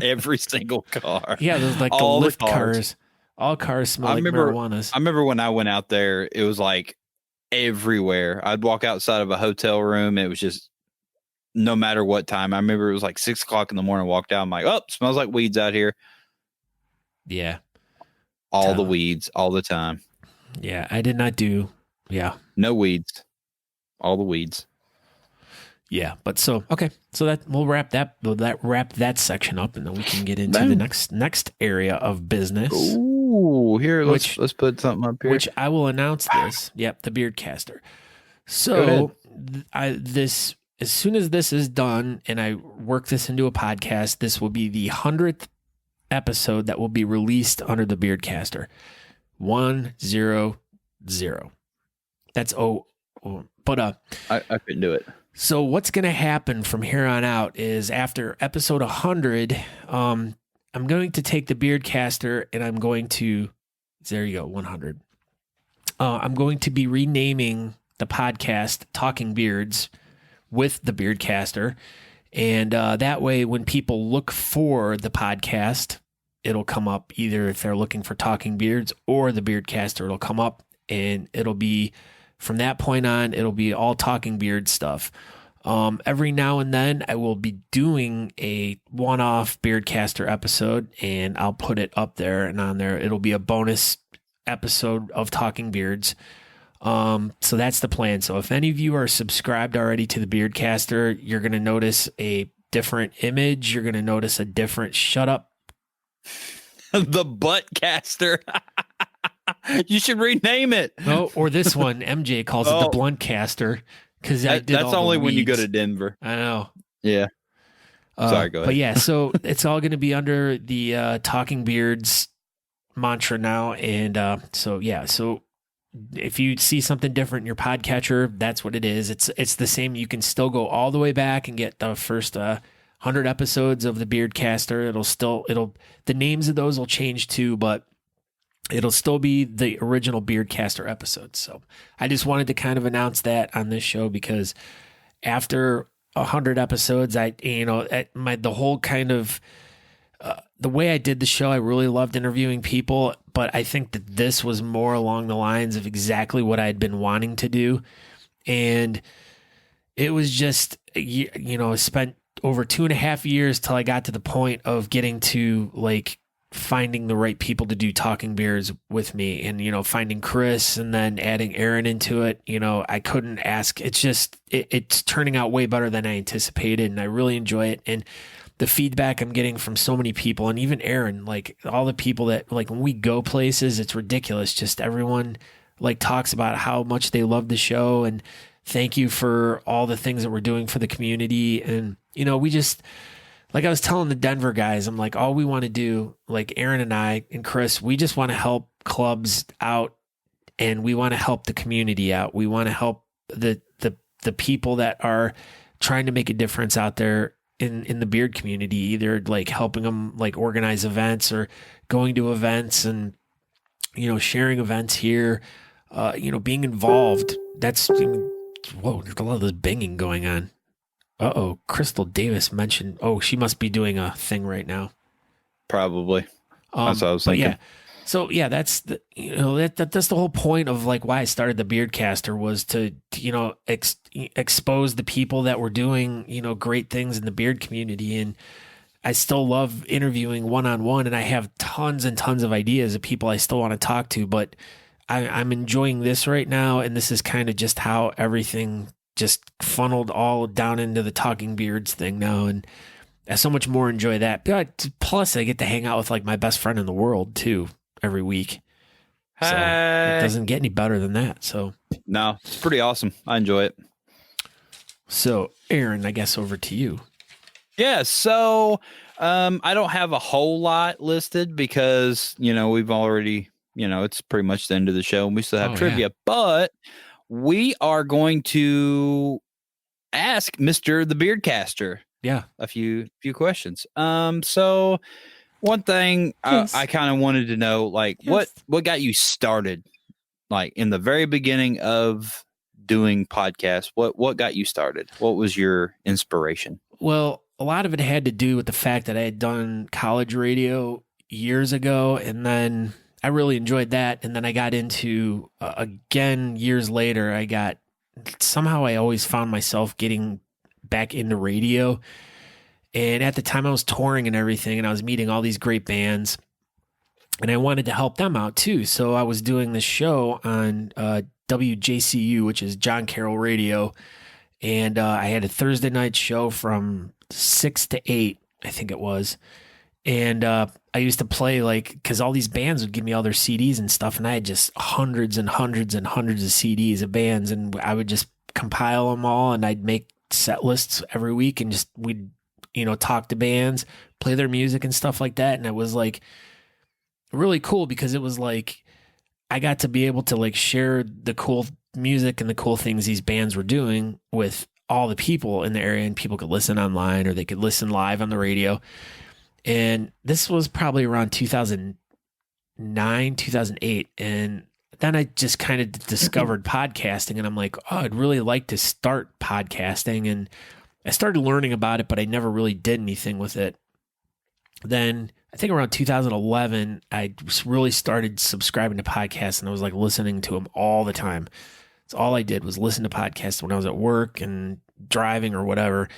Every single car. Yeah, there's like all the lift the cars. All cars smell like marijuanas. I remember when I went out there, it was like everywhere. I'd walk outside of a hotel room. It was just no matter what time. I remember it was like 6 o'clock in the morning. I walked out. I'm like, oh, smells like weeds out here. Yeah. All the weeds, all the time. Yeah, I did not do. Yeah. No weeds. All the weeds. Yeah, but so okay, so that we'll wrap that section up, and then we can get into the next area of business. Ooh, here let's put something up here. Which I will announce this. Yep, the Beardcaster. So as soon as this is done, and I work this into a podcast, this will be the 100th episode that will be released under the Beardcaster. 100. That's but I couldn't do it. So what's going to happen from here on out is after episode 100, I'm going to take the Beardcaster and I'm going to, there you go, 100. I'm going to be renaming the podcast Talking Beards with the Beardcaster. And that way, when people look for the podcast, it'll come up either if they're looking for Talking Beards or the Beardcaster, it'll come up, and it'll be from that point on, it'll be all Talking Beard stuff. Every now and then I will be doing a one-off Beardcaster episode, and I'll put it up there, and on there it'll be a bonus episode of Talking Beards. So that's the plan. So if any of you are subscribed already to the Beardcaster, you're going to notice a different image. You're going to notice a different shut up. The Buttcaster. You should rename it. Oh, or this one, MJ calls it the Bluntcaster, because that's only when you go to Denver. I know. Yeah. Sorry, go ahead. But yeah, so it's all going to be under the Talking Beards mantra now, and so if you see something different in your podcatcher, that's what it is. It's the same. You can still go all the way back and get the first 100 episodes of the Beardcaster. The names of those will change too, but it'll still be the original Beardcaster episodes. So I just wanted to kind of announce that on this show, because after 100 episodes, the whole kind of the way I did the show, I really loved interviewing people, but I think that this was more along the lines of exactly what I'd been wanting to do. And it was just, spent over 2.5 years till I got to the point of getting to like finding the right people to do Talking Beards with me, and, finding Chris and then adding Aaron into it. I couldn't ask. It's just, it's turning out way better than I anticipated, and I really enjoy it. And the feedback I'm getting from so many people, and even Aaron, like all the people that, like, when we go places, it's ridiculous. Just everyone like talks about how much they love the show and thank you for all the things that we're doing for the community. And, we just, like I was telling the Denver guys, I'm like, all we want to do, like Aaron and I and Chris, we just want to help clubs out, and we want to help the community out. We want to help the people that are trying to make a difference out there in the beard community, either like helping them like organize events or going to events and, sharing events here, being involved. That's, whoa, there's a lot of this banging going on. Crystal Davis mentioned, she must be doing a thing right now. Probably. That's what I was thinking. Yeah. So yeah, that's the, that's the whole point of like why I started the Beardcaster, was to, expose the people that were doing, great things in the beard community. And I still love interviewing one-on-one, and I have tons and tons of ideas of people I still want to talk to, but I'm enjoying this right now. And this is kind of just how everything just funneled all down into the Talking Beards thing now. And I so much more enjoy that. But plus I get to hang out with like my best friend in the world too, every week. Hey. So it doesn't get any better than that. So no, it's pretty awesome. I enjoy it. So Aaron, I guess over to you. Yeah. So, I don't have a whole lot listed because, we've already, it's pretty much the end of the show and we still have trivia, but we are going to ask Mr. the Beardcaster. Yeah. A few questions. So one thing I kind of wanted to know, like what got you started, like in the very beginning of doing podcasts? What got you started? What was your inspiration? Well, a lot of it had to do with the fact that I had done college radio years ago, and then I really enjoyed that. And then I got into, again, years later, I always found myself getting back into radio. And at the time I was touring and everything, and I was meeting all these great bands, and I wanted to help them out too. So I was doing this show on WJCU, which is John Carroll Radio. And I had a Thursday night show from 6 to 8, I think it was. And I used to play because all these bands would give me all their CDs and stuff, and I had just hundreds and hundreds and hundreds of CDs of bands, and I would just compile them all, and I'd make set lists every week, and we'd talk to bands, play their music and stuff like that. And it was like really cool because it was like I got to be able to like share the cool music and the cool things these bands were doing with all the people in the area, and people could listen online or they could listen live on the radio. And this was probably around 2009, 2008. And then I just kind of discovered podcasting, and I'm like, I'd really like to start podcasting. And I started learning about it, but I never really did anything with it. Then I think around 2011, I really started subscribing to podcasts, and I was like listening to them all the time. So all I did was listen to podcasts when I was at work and driving or whatever.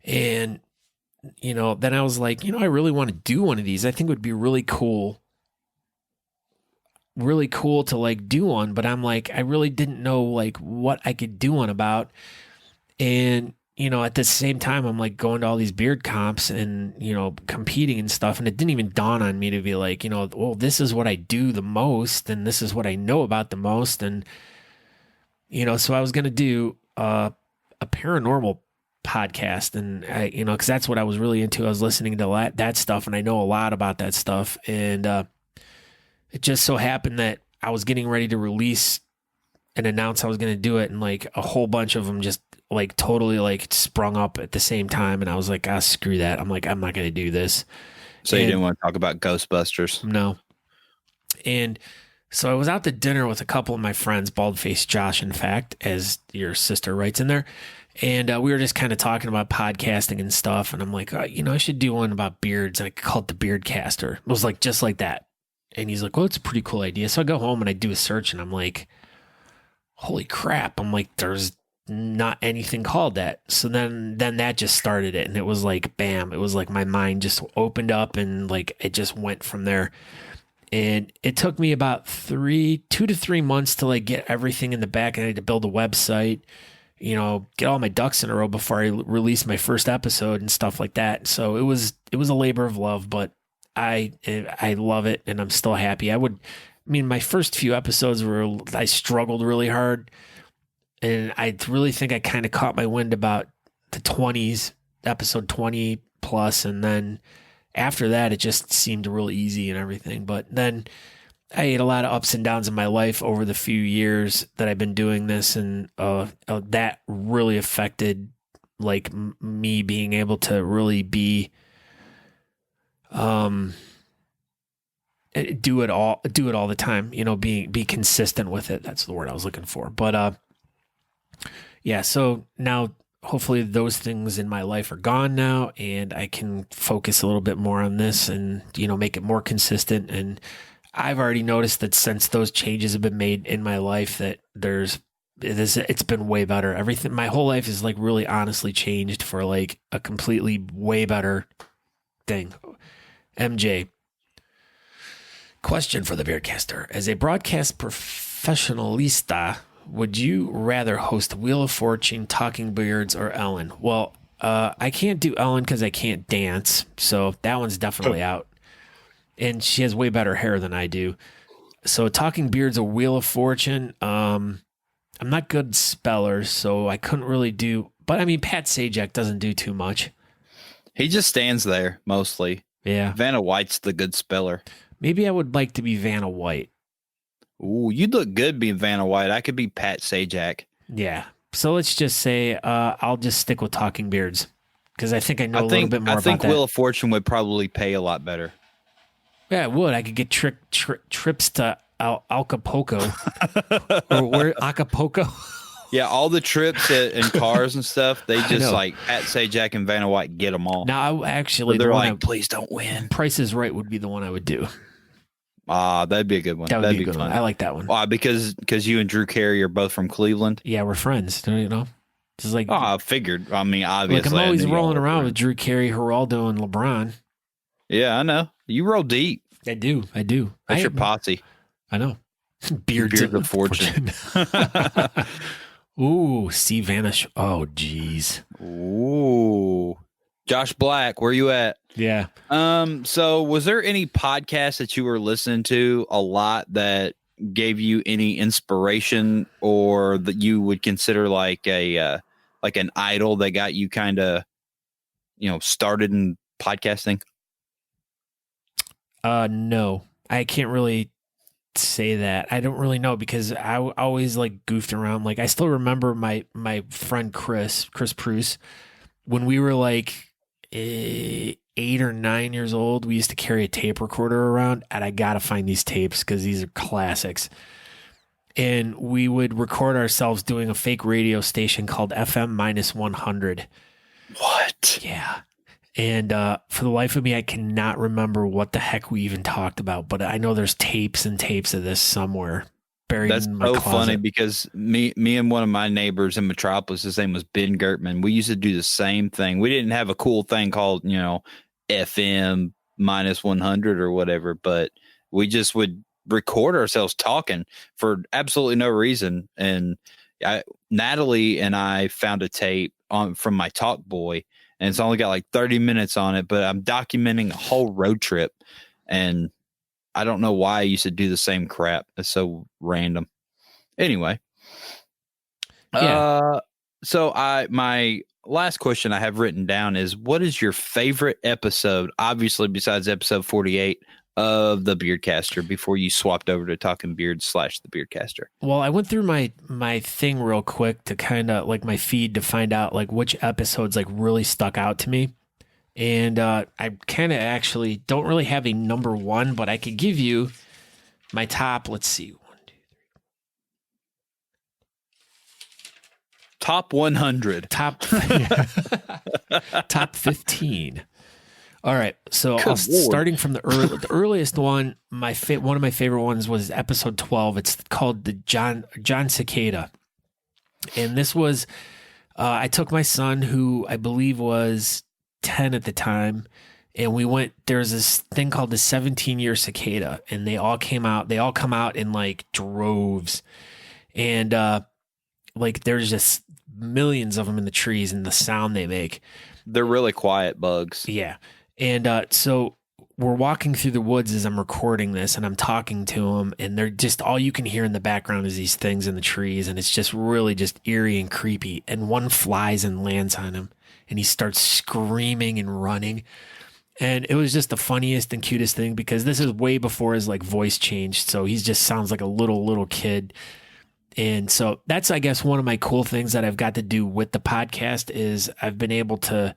And then I was like, I really want to do one of these. I think it would be really cool to like do one, but I'm like, I really didn't know like what I could do one about. And, at the same time, I'm like going to all these beard comps and, competing and stuff. And it didn't even dawn on me to be like, well, this is what I do the most, and this is what I know about the most. And, so I was going to do a paranormal podcast, and I, because that's what I was really into. I was listening to that stuff, and I know a lot about that stuff. And it just so happened that I was getting ready to release and announce I was going to do it, and like a whole bunch of them just like totally like sprung up at the same time, and I was like, screw that. I'm like, I'm not going to do this. So you didn't want to talk about Ghostbusters? No. And so I was out to dinner with a couple of my friends, Bald-Faced Josh, in fact, as your sister writes in there. And we were just kind of talking about podcasting and stuff. And I'm like, I should do one about beards. And I call it the Beardcaster. It was like just like that. And he's like, well, it's a pretty cool idea. So I go home and I do a search, and I'm like, holy crap. I'm like, there's not anything called that. So then that just started it. And it was like, bam, it was like my mind just opened up, and like it just went from there. And it took me about 2 to 3 months to like get everything in the back. And I had to build a website, get all my ducks in a row before I released my first episode and stuff like that. So it was a labor of love, but I love it, and I'm still happy. My first few episodes I struggled really hard. And I really think I kind of caught my wind about the 20s, episode 20 plus. And then after that, it just seemed real easy and everything. But then I had a lot of ups and downs in my life over the few years that I've been doing this. And that really affected like me being able to really be, do it all the time, be consistent with it. That's the word I was looking for. But, yeah, so now hopefully those things in my life are gone now, and I can focus a little bit more on this and, make it more consistent. And I've already noticed that since those changes have been made in my life that it's been way better. Everything, my whole life is like really honestly changed for like a completely way better thing. MJ, question for the Beardcaster. As a broadcast professionalista, would you rather host Wheel of Fortune, Talking Beards, or Ellen? Well, I can't do Ellen because I can't dance, so that one's definitely out. And she has way better hair than I do. So Talking Beards or Wheel of Fortune, I'm not good spellers, so I couldn't really do. But I mean, Pat Sajak doesn't do too much. He just stands there mostly. Yeah. Vanna White's the good speller. Maybe I would like to be Vanna White. Ooh, you'd look good being Vanna White. I could be Pat Sajak. Yeah. So let's just say I'll just stick with Talking Beards because I think I know a little bit more about that. I think Wheel of Fortune would probably pay a lot better. Yeah, it would. I could get trips to Acapulco or where Acapulco. Yeah, all the trips in cars and stuff, they just like Pat Sajak and Vanna White get them all. Now, actually, they're like, please don't win. Price is Right would be the one I would do. That'd be a good one. That'd be a good one. I like that one. Why? Because you and Drew Carey are both from Cleveland. Yeah, we're friends. Don't you know? It's like I figured. I mean, obviously, like I'm always rolling around with Drew Carey, Geraldo, and LeBron. Yeah, I know. You roll deep. I do. That's your posse. I know. Beards of Fortune. Ooh, Steve Vanish. Oh, geez. Ooh. Josh Black, where you at? Yeah. So was there any podcast that you were listening to a lot that gave you any inspiration or that you would consider like an idol that got you kind of, started in podcasting? No, I can't really say that. I don't really know because I always like goofed around. Like I still remember my friend Chris Pruce, when we were like 8 or 9 years old, we used to carry a tape recorder around, and I gotta find these tapes because these are classics. And we would record ourselves doing a fake radio station called Ep.100. What? Yeah. And for the life of me, I cannot remember what the heck we even talked about, but I know there's tapes and tapes of this somewhere buried in my closet. That's so funny because me and one of my neighbors in Metropolis, his name was Ben Gertman. We used to do the same thing. We didn't have a cool thing called, FM -100 or whatever, but we just would record ourselves talking for absolutely no reason. And Natalie and I found a tape from my Talk Boy, and it's only got like 30 minutes on it, but I'm documenting a whole road trip, and I don't know why I used to do the same crap. It's so random. Anyway. Yeah. So my last question I have written down is, what is your favorite episode, obviously besides episode 48, of the Beardcaster before you swapped over to Talking Beards / the Beardcaster? Well, I went through my thing real quick to kind of like my feed to find out like which episodes like really stuck out to me. And I kind of actually don't really have a number one, but I could give you my top, let's see. 1, 2, 3. Top 100. Top 15. All right, so starting from the earliest one, one of my favorite ones was episode 12. It's called the John Sykora, and this was I took my son, who I believe was 10 at the time, and we went. There's this thing called the 17-year cicada, and they all come out in like droves, and like there's just millions of them in the trees, and the sound they make. They're really quiet bugs. Yeah. And so we're walking through the woods as I'm recording this, and I'm talking to him, and they're just, all you can hear in the background is these things in the trees, and it's just really just eerie and creepy. And one flies and lands on him, and he starts screaming and running. And it was just the funniest and cutest thing, because this is way before his like voice changed. So he just sounds like a little kid. And so that's, I guess, one of my cool things that I've got to do with the podcast is I've been able to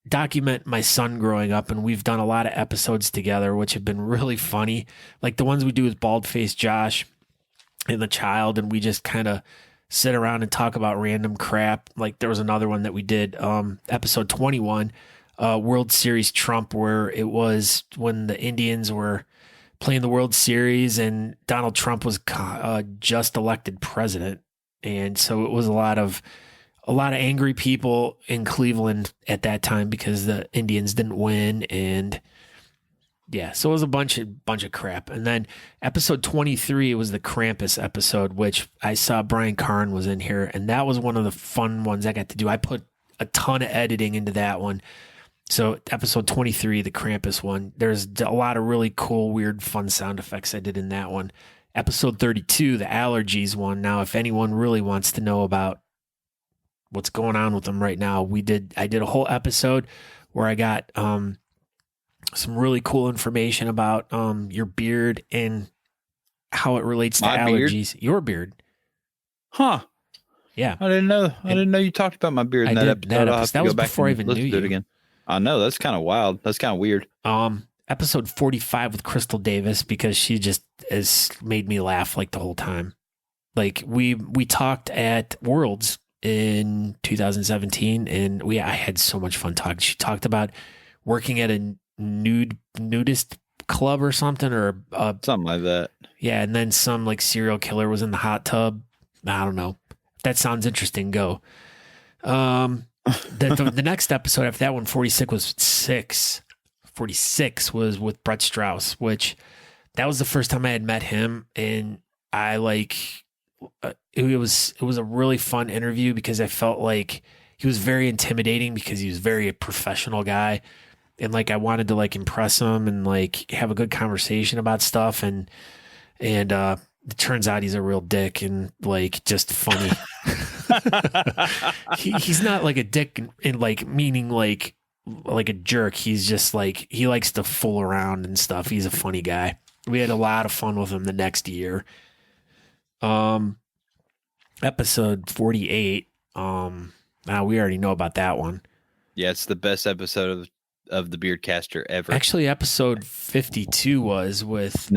document my son growing up, and we've done a lot of episodes together, which have been really funny. Like the ones we do with Bald-Faced Josh and the child, and we just kind of sit around and talk about random crap. Like there was another one that we did, episode 21, World Series Trump, where it was when the Indians were playing the World Series and Donald Trump was just elected president. And so it was a lot of angry people in Cleveland at that time because the Indians didn't win. And yeah, so it was a bunch of crap. And then episode 23 was the Krampus episode, which I saw Brian Karn was in here, and that was one of the fun ones I got to do. I put a ton of editing into that one. So episode 23, the Krampus one, there's a lot of really cool, weird, fun sound effects I did in that one. Episode 32, the allergies one. Now, if anyone really wants to know about what's going on with them right now, I did a whole episode where I got some really cool information about your beard and how it relates to allergies. Your beard. Huh. Yeah. I didn't know you talked about my beard in that episode. That was before I even knew you. Again. I know, that's kind of wild. That's kind of weird. Episode 45 with Crystal Davis, because she just has made me laugh like the whole time. Like we talked at Worlds in 2017, and I had so much fun talking. She talked about working at a nudist club or something, or something like that. Yeah, and then some like serial killer was in the hot tub. I don't know. If that sounds interesting, go. The next episode after that one, 46 was with Brett Strauss, which that was the first time I had met him, and I it was a really fun interview because I felt like he was very intimidating because he was very a professional guy, and like I wanted to like impress him and like have a good conversation about stuff, and it turns out he's a real dick and like just funny. He's not like a dick in like meaning like a jerk. He's just like, he likes to fool around and stuff. He's a funny guy. We had a lot of fun with him the next year. Episode 48. Now we already know about that one. Yeah, it's the best episode of the Beardcaster ever. Actually, episode 52 was with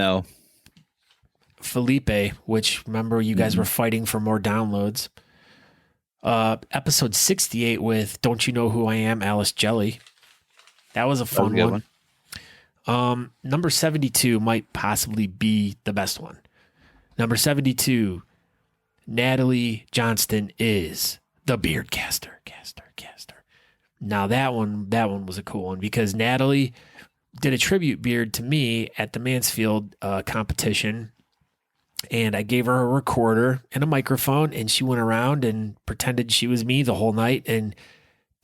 Felipe, which remember you guys were fighting for more downloads. Episode 68 with Don't You Know Who I Am, Alice Jelly. That was a fun one. Number 72 might possibly be the best one. Number 72, Natalie Johnston is the Beardcaster. Caster. Now that one was a cool one because Natalie did a tribute beard to me at the Mansfield competition. And I gave her a recorder and a microphone, and she went around and pretended she was me the whole night. And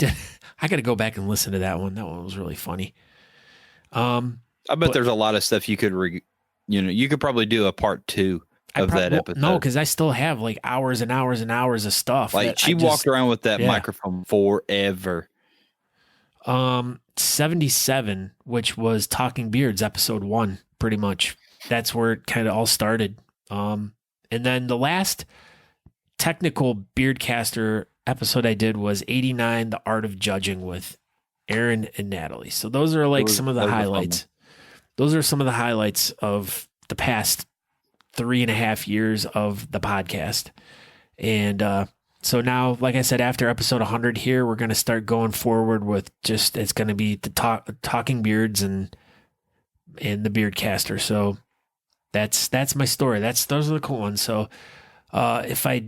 I got to go back and listen to that one. That one was really funny. I bet there's a lot of stuff you could, you could probably do a part 2 of that episode. No, because I still have like hours and hours and hours of stuff. Like she walked around with that microphone forever. 77, which was Talking Beards, episode 1, pretty much. That's where it kind of all started. And then the last technical Beardcaster episode I did was 89, The Art of Judging with Aaron and Natalie. So those are like some of the highlights. Those are some of the highlights of the past 3.5 years of the podcast. And so now, like I said, after episode 100 here, we're going to start going forward with it's going to be the Talking Beards and the Beardcaster. So that's my story. Those are the cool ones. So if I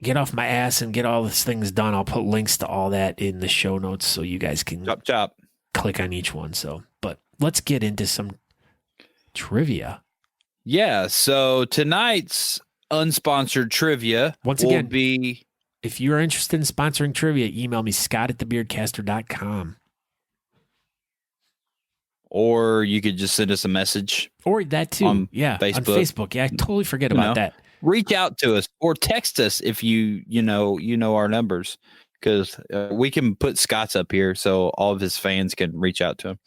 get off my ass and get all these things done, I'll put links to all that in the show notes so you guys can chop. Click on each one. So, but let's get into some trivia. Yeah. So tonight's unsponsored trivia once again will be, if you're interested in sponsoring trivia, email me Scott@thebeardcaster.com. or you could just send us a message. Or that too. On Facebook. On Facebook. Yeah, I totally forget You about know, that. Reach out to us or text us if you know our numbers, because we can put Scott's up here so all of his fans can reach out to him.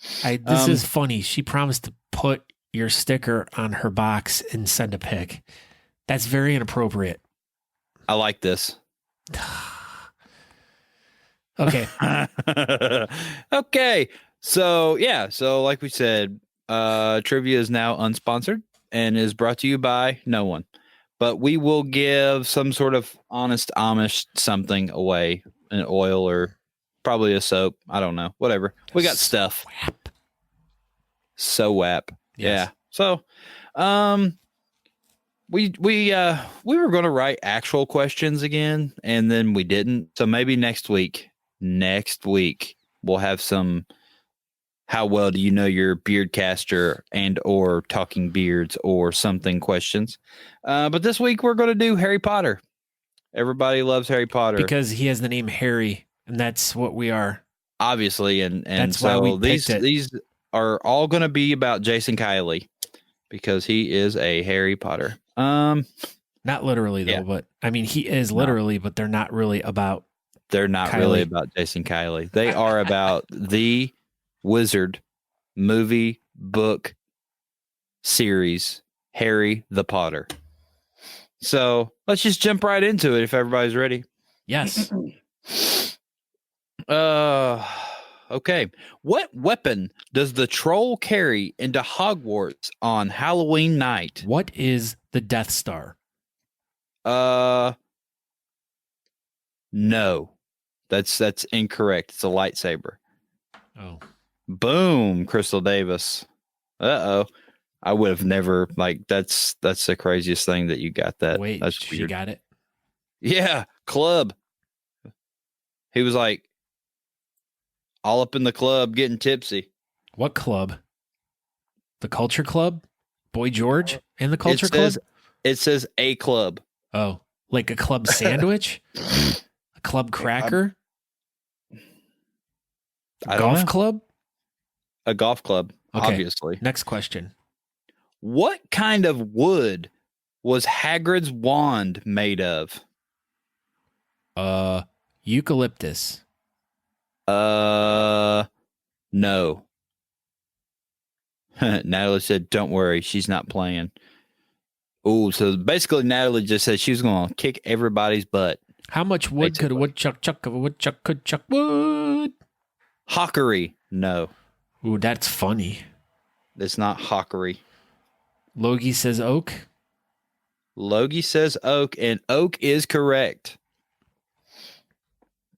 This is funny. She promised to put your sticker on her box and send a pic. That's very inappropriate. I like this. Okay. Okay. So like we said, trivia is now unsponsored and is brought to you by no one. But we will give some sort of honest Amish something away, an oil or probably a soap. I don't know. Whatever. We got stuff. SOAP. Yes. Yeah. So, we were going to write actual questions again, and then we didn't. So maybe next week we'll have some. How well do you know your Beardcaster and or Talking Beards or something questions? But this week we're going to do Harry Potter. Everybody loves Harry Potter because he has the name Harry, and that's what we are. Obviously, and that's so why we these are all going to be about Jason Kiley because he is a Harry Potter. Not literally though, but I mean he is literally, but they're not really about. They're not Kiley. Really about Jason Kiley. They are about the Wizard movie book series, Harry the Potter. So let's just jump right into it if everybody's ready. Yes. Okay. What weapon does the troll carry into Hogwarts on Halloween night? What is the Death Star? No. That's incorrect. It's a lightsaber. Oh. Boom, Crystal Davis. Uh-oh. I would have never, that's the craziest thing that you got that. Wait, that's she weird. got it? Yeah, club. He was like all up in the club getting tipsy. What club? The Culture Club? Boy George and the Culture Club? It says a club. Oh, like a club sandwich? A club cracker? I don't know. Golf club? A golf club, Okay. Obviously. Next question. What kind of wood was Hagrid's wand made of? Eucalyptus. No. Natalie said, don't worry, she's not playing. Oh, so basically Natalie just said she was going to kick everybody's butt. How much wood could a woodchuck chuck if a woodchuck could chuck wood? Hockery. No. Ooh, that's funny. It's not hockery. Logie says oak. Logie says oak, and oak is correct.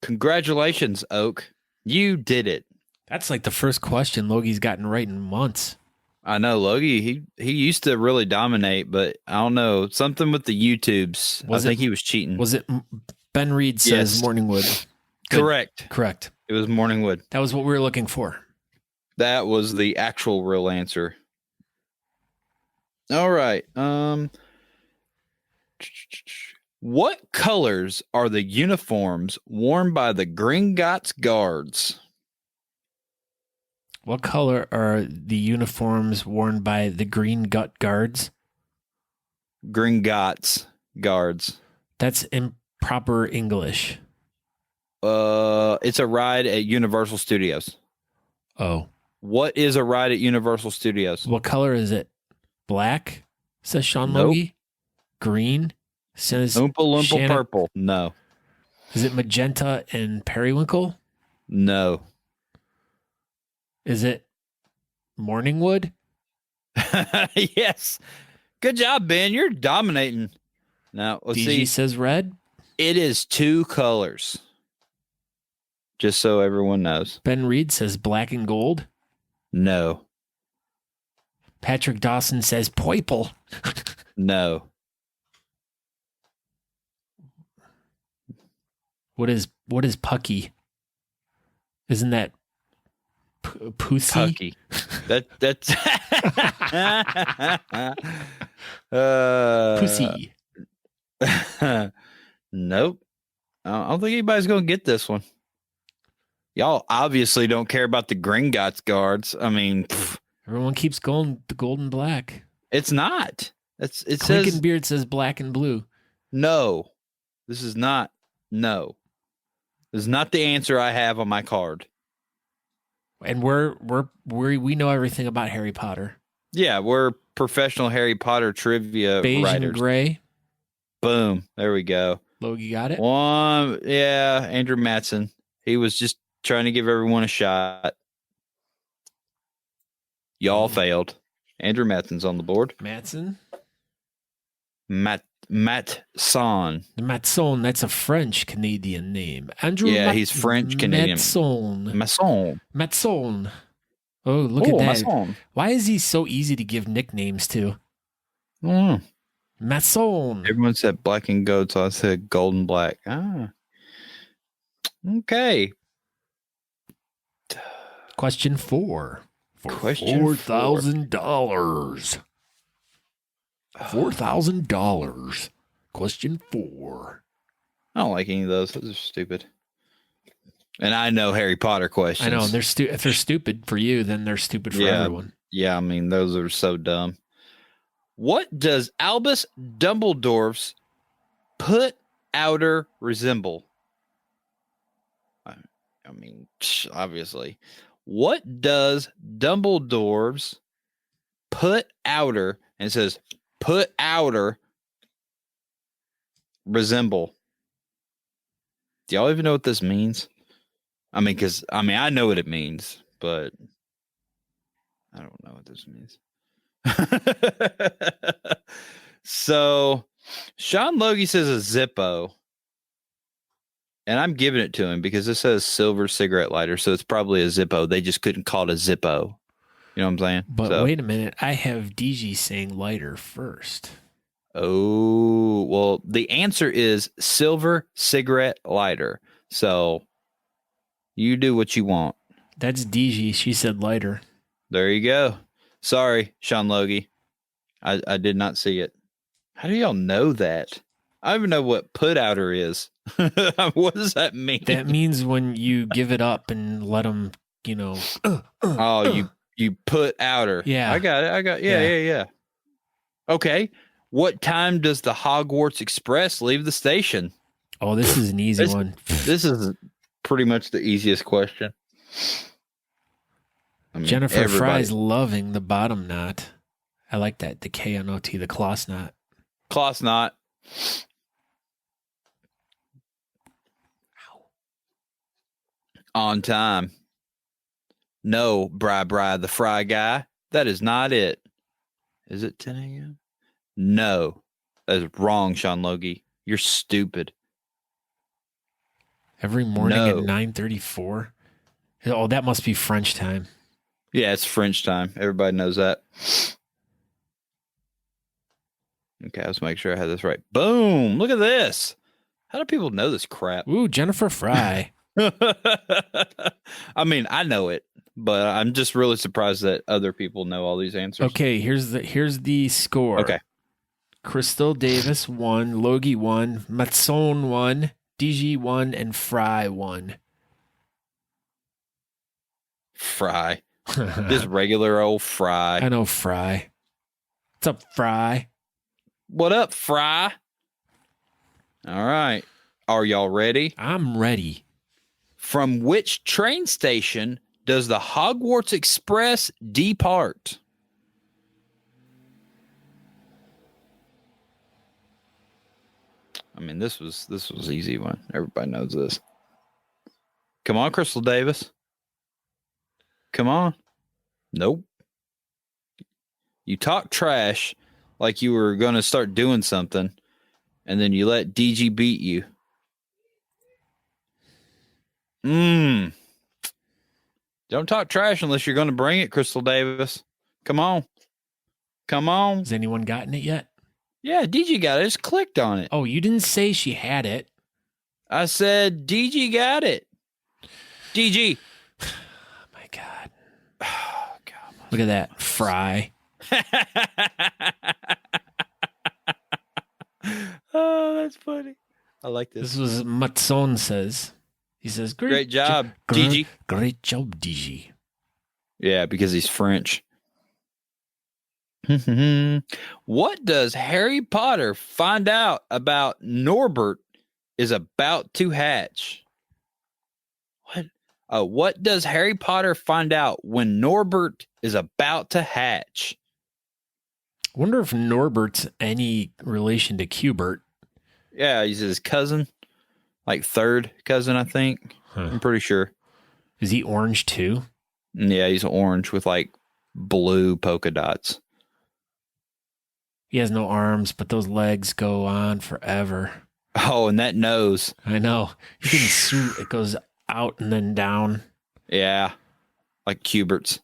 Congratulations, Oak. You did it. That's like the first question Logie's gotten right in months. I know Logie, he used to really dominate, but I don't know. Something with the YouTubes. I think he was cheating. Was it Ben Reed says Yes. Morningwood? Correct. Correct. It was Morningwood. That was what we were looking for. That was the actual real answer. All right. What colors are the uniforms worn by the Gringotts Guards? What color are the uniforms worn by the Green Gut Guards? Gringotts Guards. That's improper English. It's a ride at Universal Studios. Oh. What is a ride at Universal Studios? What color is it? Black, says Sean Nope. Logie. Green, says Oompa Loompa Shannon. Purple. No. Is it magenta and periwinkle? No. Is it Morningwood? Yes. Good job, Ben. You're dominating. Now, let's DG see. says red. It is 2 colors. Just so everyone knows. Ben Reed says black and gold. No. Patrick Dawson says purple. No. What is pucky? Isn't that pussy? Pucky. That's Pussy. Nope. I don't think anybody's gonna get this one. Y'all obviously don't care about the Gringotts guards. I mean, Everyone keeps going the gold and black. it's not. It Clink says and Beard says black and blue. no. This is not. No. This is not the answer I have on my card. And we know everything about Harry Potter. Yeah, we're professional Harry Potter trivia Beige writers. and gray. Boom. There we go. Logie got it. One. Yeah, Andrew Matson. He was just trying to give everyone a shot. Y'all failed. Andrew Matson's on the board. Matson. Matson. Matson, that's a French Canadian name. Andrew. Yeah, he's French Canadian. Matson. Oh, look at that. Masson. Why is he so easy to give nicknames to? Mm. Matson. Everyone said black and gold, so I said gold and black. Ah. Okay. Question 4. For Question $4,000. $4,000. Question 4. I don't like any of those. Those are stupid. And I know Harry Potter questions. I know. If they're stupid for you, then they're stupid for everyone. Yeah, I mean, those are so dumb. What does Albus Dumbledore's put outer resemble? I mean, obviously. What does Dumbledore's put outer, and it says put outer, resemble? Do y'all even know what this means? I mean, I know what it means, but I don't know what this means. So, Sean Logie says a Zippo, and I'm giving it to him because it says silver cigarette lighter, so it's probably a Zippo. They just couldn't call it a Zippo. You know what I'm saying? But wait a minute. I have DG saying lighter first. Oh, well, the answer is silver cigarette lighter. So, you do what you want. That's DG. She said lighter. There you go. Sorry, Sean Logie. I did not see it. How do y'all know that? I don't even know what put outer is. What does that mean? That means when you give it up and let them, you put outer. Yeah. I got it. Yeah. Okay. What time does the Hogwarts Express leave the station? Oh, this is an easy one. This is pretty much the easiest question. I mean, Jennifer Fry's loving the bottom knot. I like that. The K-N-O-T, the cloth knot. Cloth knot. On time. No, Bri, the Fry guy. That is not it. Is it 10 a.m.? No. That is wrong, Sean Logie. You're stupid. Every morning at 9:34? Oh, that must be French time. Yeah, it's French time. Everybody knows that. Okay, let's make sure I have this right. Boom! Look at this. How do people know this crap? Ooh, Jennifer Fry. I mean, I know it, but I'm just really surprised that other people know all these answers. Okay, here's the score. Okay. Crystal Davis 1, Logie 1, Matson 1, DG 1, and Fry 1. Fry. Just regular old Fry. I know Fry. What's up, Fry? What up, Fry? All right. Are y'all ready? I'm ready. From which train station does the Hogwarts Express depart? I mean, this was easy one. Everybody knows this. Come on, Crystal Davis. Come on. Nope. You talk trash like you were going to start doing something, and then you let DG beat you. Don't talk trash unless you're going to bring it, Crystal Davis. Come on. Come on. Has anyone gotten it yet? Yeah, DG got it. I just clicked on it. Oh, you didn't say she had it. I said DG got it. DG. Oh, my God. Oh, God. Look at that. Fry. Oh, that's funny. I like this. This was Matson says. He says, Great job, Gigi. Great job, Gigi. Yeah, because he's French. What does Harry Potter find out about Norbert is about to hatch? What does Harry Potter find out when Norbert is about to hatch? I wonder if Norbert's any relation to Cubert. Yeah, he's his cousin, like third cousin, I think. I'm pretty sure. Is he orange too? Yeah, he's orange with like blue polka dots. He has no arms, but those legs go on forever. Oh, and that nose. I know. You can see it goes out and then down. Yeah, like Cubert's.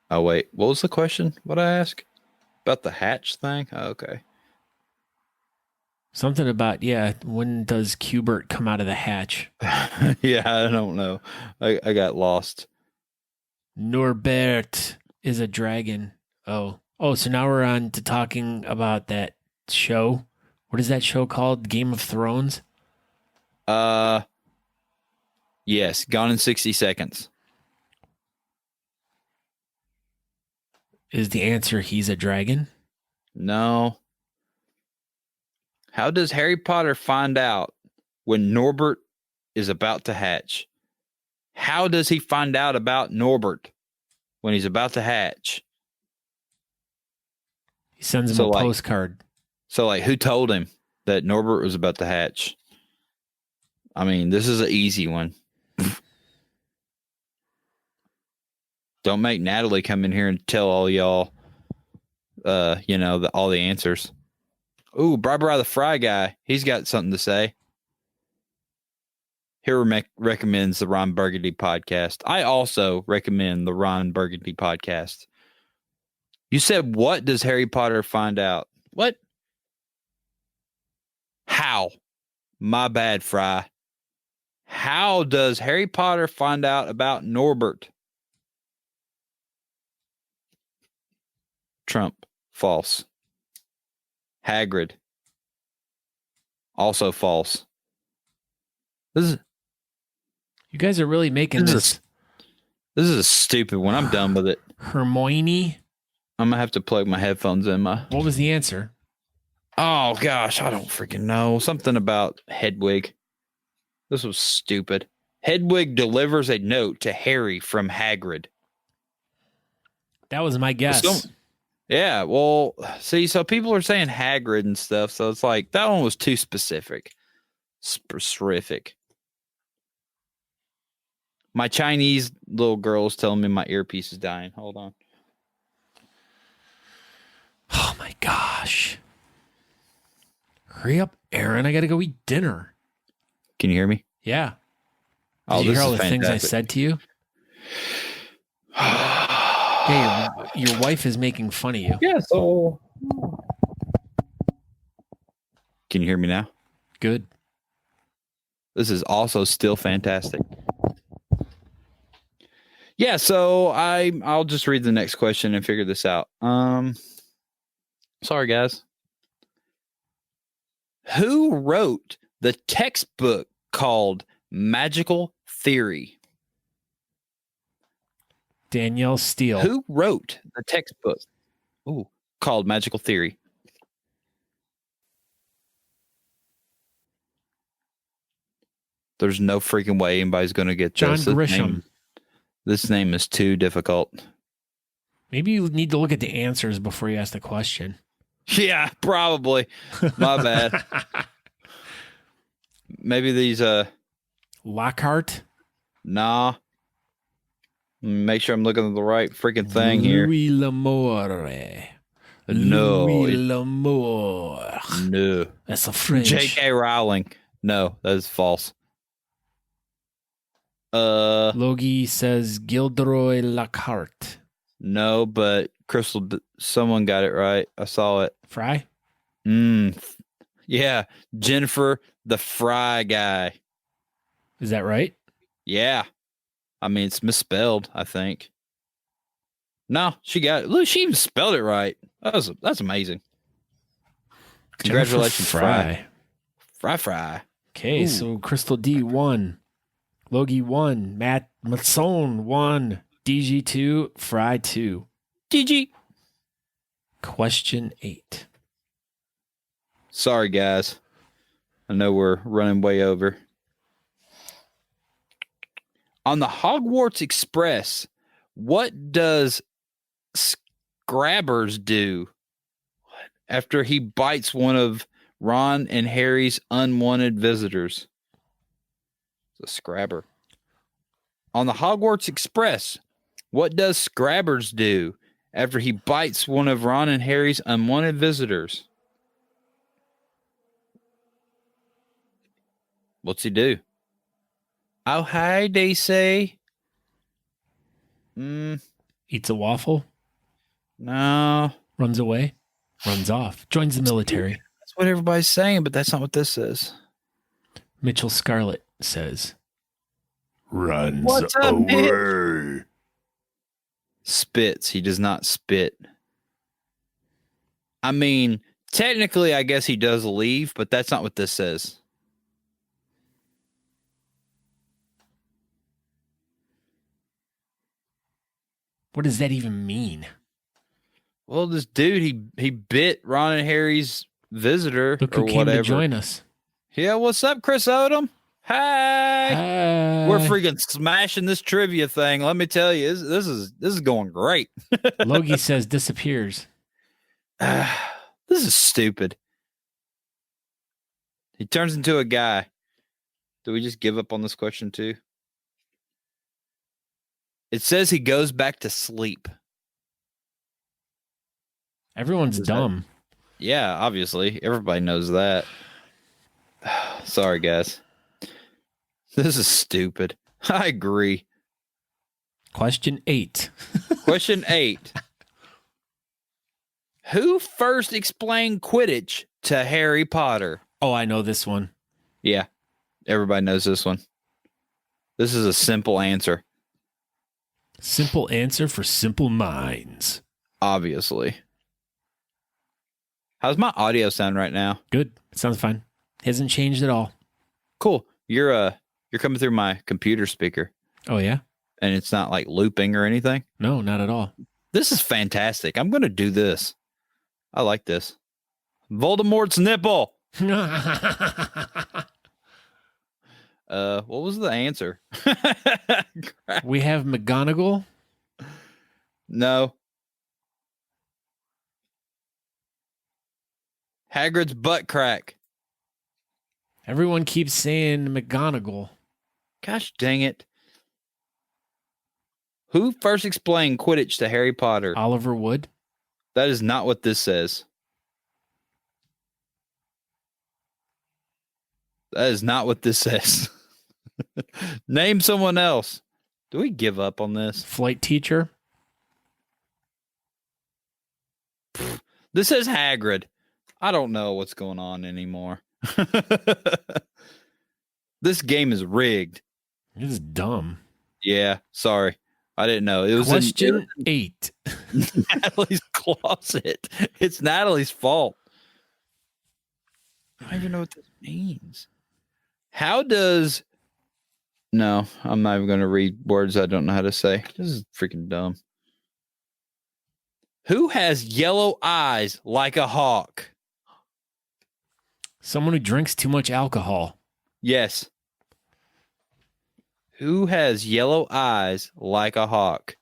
Oh, wait. What was the question? What I ask? About the hatch thing? Oh, okay. Something about, when does Cubert come out of the hatch? Yeah, I don't know. I got lost. Norbert is a dragon. Oh, so now we're on to talking about that show. What is that show called? Game of Thrones? Yes, Gone in 60 Seconds. Is the answer he's a dragon? No. How does Harry Potter find out when Norbert is about to hatch? How does he find out about Norbert when he's about to hatch? He sends him a postcard. So, who told him that Norbert was about to hatch? I mean, this is an easy one. Don't make Natalie come in here and tell all y'all, all the answers. Ooh, Barbara the Fry guy. He's got something to say. Here recommends the Ron Burgundy podcast. I also recommend the Ron Burgundy podcast. You said, what does Harry Potter find out? What? How? My bad, Fry. How does Harry Potter find out about Norbert? Trump. False. Hagrid. Also false. You guys are really making this. This is a stupid one. I'm done with it. Hermione. I'm gonna have to plug my headphones in. What was the answer? Oh gosh, I don't freaking know. Something about Hedwig. This was stupid. Hedwig delivers a note to Harry from Hagrid. That was my guess. Yeah, well, see, so people are saying Hagrid and stuff, so it's like that one was too specific. Specific. My Chinese little girl is telling me my earpiece is dying. Hold on. Oh my gosh. Hurry up, Aaron. I gotta go eat dinner. Can you hear me? Yeah. Oh, Did you hear all the things I said to you? Hey, your wife is making fun of you. Yeah, so. Can you hear me now? Good. This is also still fantastic. Yeah, so I'll just read the next question and figure this out. Sorry, guys. Who wrote the textbook called Magical Theory? Danielle Steele. Who wrote the textbook called Magical Theory? There's no freaking way anybody's going to get John this. Grisham. This name is too difficult. Maybe you need to look at the answers before you ask the question. Yeah, probably. My bad. Maybe these Lockhart? Nah. Make sure I'm looking at the right freaking thing here. Louis L'Amour. No. Louis L'Amour. No. That's a French. J.K. Rowling. No, that is false. Logie says Gilderoy Lockhart. No, but Crystal, someone got it right. I saw it. Fry? Yeah, Jennifer the Fry guy. Is that right? Yeah. I mean, it's misspelled, I think. No, she got it. Look, she even spelled it right. That's amazing. Congratulations, Fry. Fry. Okay, so Crystal D 1, Logie 1, Matt Matson 1, DG 2, Fry 2. GG. Question 8. Sorry, guys. I know we're running way over. On the Hogwarts Express, what does Scrabbers do after he bites one of Ron and Harry's unwanted visitors? It's a Scrabber. On the Hogwarts Express, what does Scrabbers do after he bites one of Ron and Harry's unwanted visitors? What's he do? Oh, hi, they say. Eats a waffle, No. runs away, runs off, joins the military. That's what everybody's saying, but that's not what this says. Mitchell Scarlett says, Runs What's up, away. Spits. He does not spit. I mean, technically, I guess he does leave, but that's not what this says. what does that even mean? Well, this dude, he bit Ron and Harry's visitor Look or who came whatever. to join us. Yeah, what's up, Chris Odom? Hey. Hi. We're freaking smashing this trivia thing. Let me tell you, this is going great. Logie says disappears. This is stupid. He turns into a guy. Do we just give up on this question too? It says he goes back to sleep. Everyone's dumb. Yeah, obviously. Everybody knows that. Sorry, guys. This is stupid. I agree. Question 8. Question 8. Who first explained Quidditch to Harry Potter? Oh, I know this one. Yeah, everybody knows this one. This is a simple answer. Simple answer for simple minds. Obviously. How's my audio sound right now? Good. It sounds fine. Hasn't changed at all. Cool. You're coming through my computer speaker, Oh, yeah? and it's not like looping or anything. No, not at all. This is fantastic. I'm going to do this. I like this. Voldemort's nipple. What was the answer? We have McGonagall. No. Hagrid's butt crack. Everyone keeps saying McGonagall. Gosh dang it. Who first explained Quidditch to Harry Potter? Oliver Wood. That is not what this says. That is not what this says. Name someone else. Do we give up on this? Flight teacher. This says Hagrid. I don't know what's going on anymore. This game is rigged. This is dumb. Yeah, sorry. I didn't know. It was Question 8. Natalie's closet. It's Natalie's fault. I don't even know what this means. How does... No, I'm not even going to read words I don't know how to say. This is freaking dumb. Who has yellow eyes like a hawk? Someone who drinks too much alcohol. Yes. Who has yellow eyes like a hawk?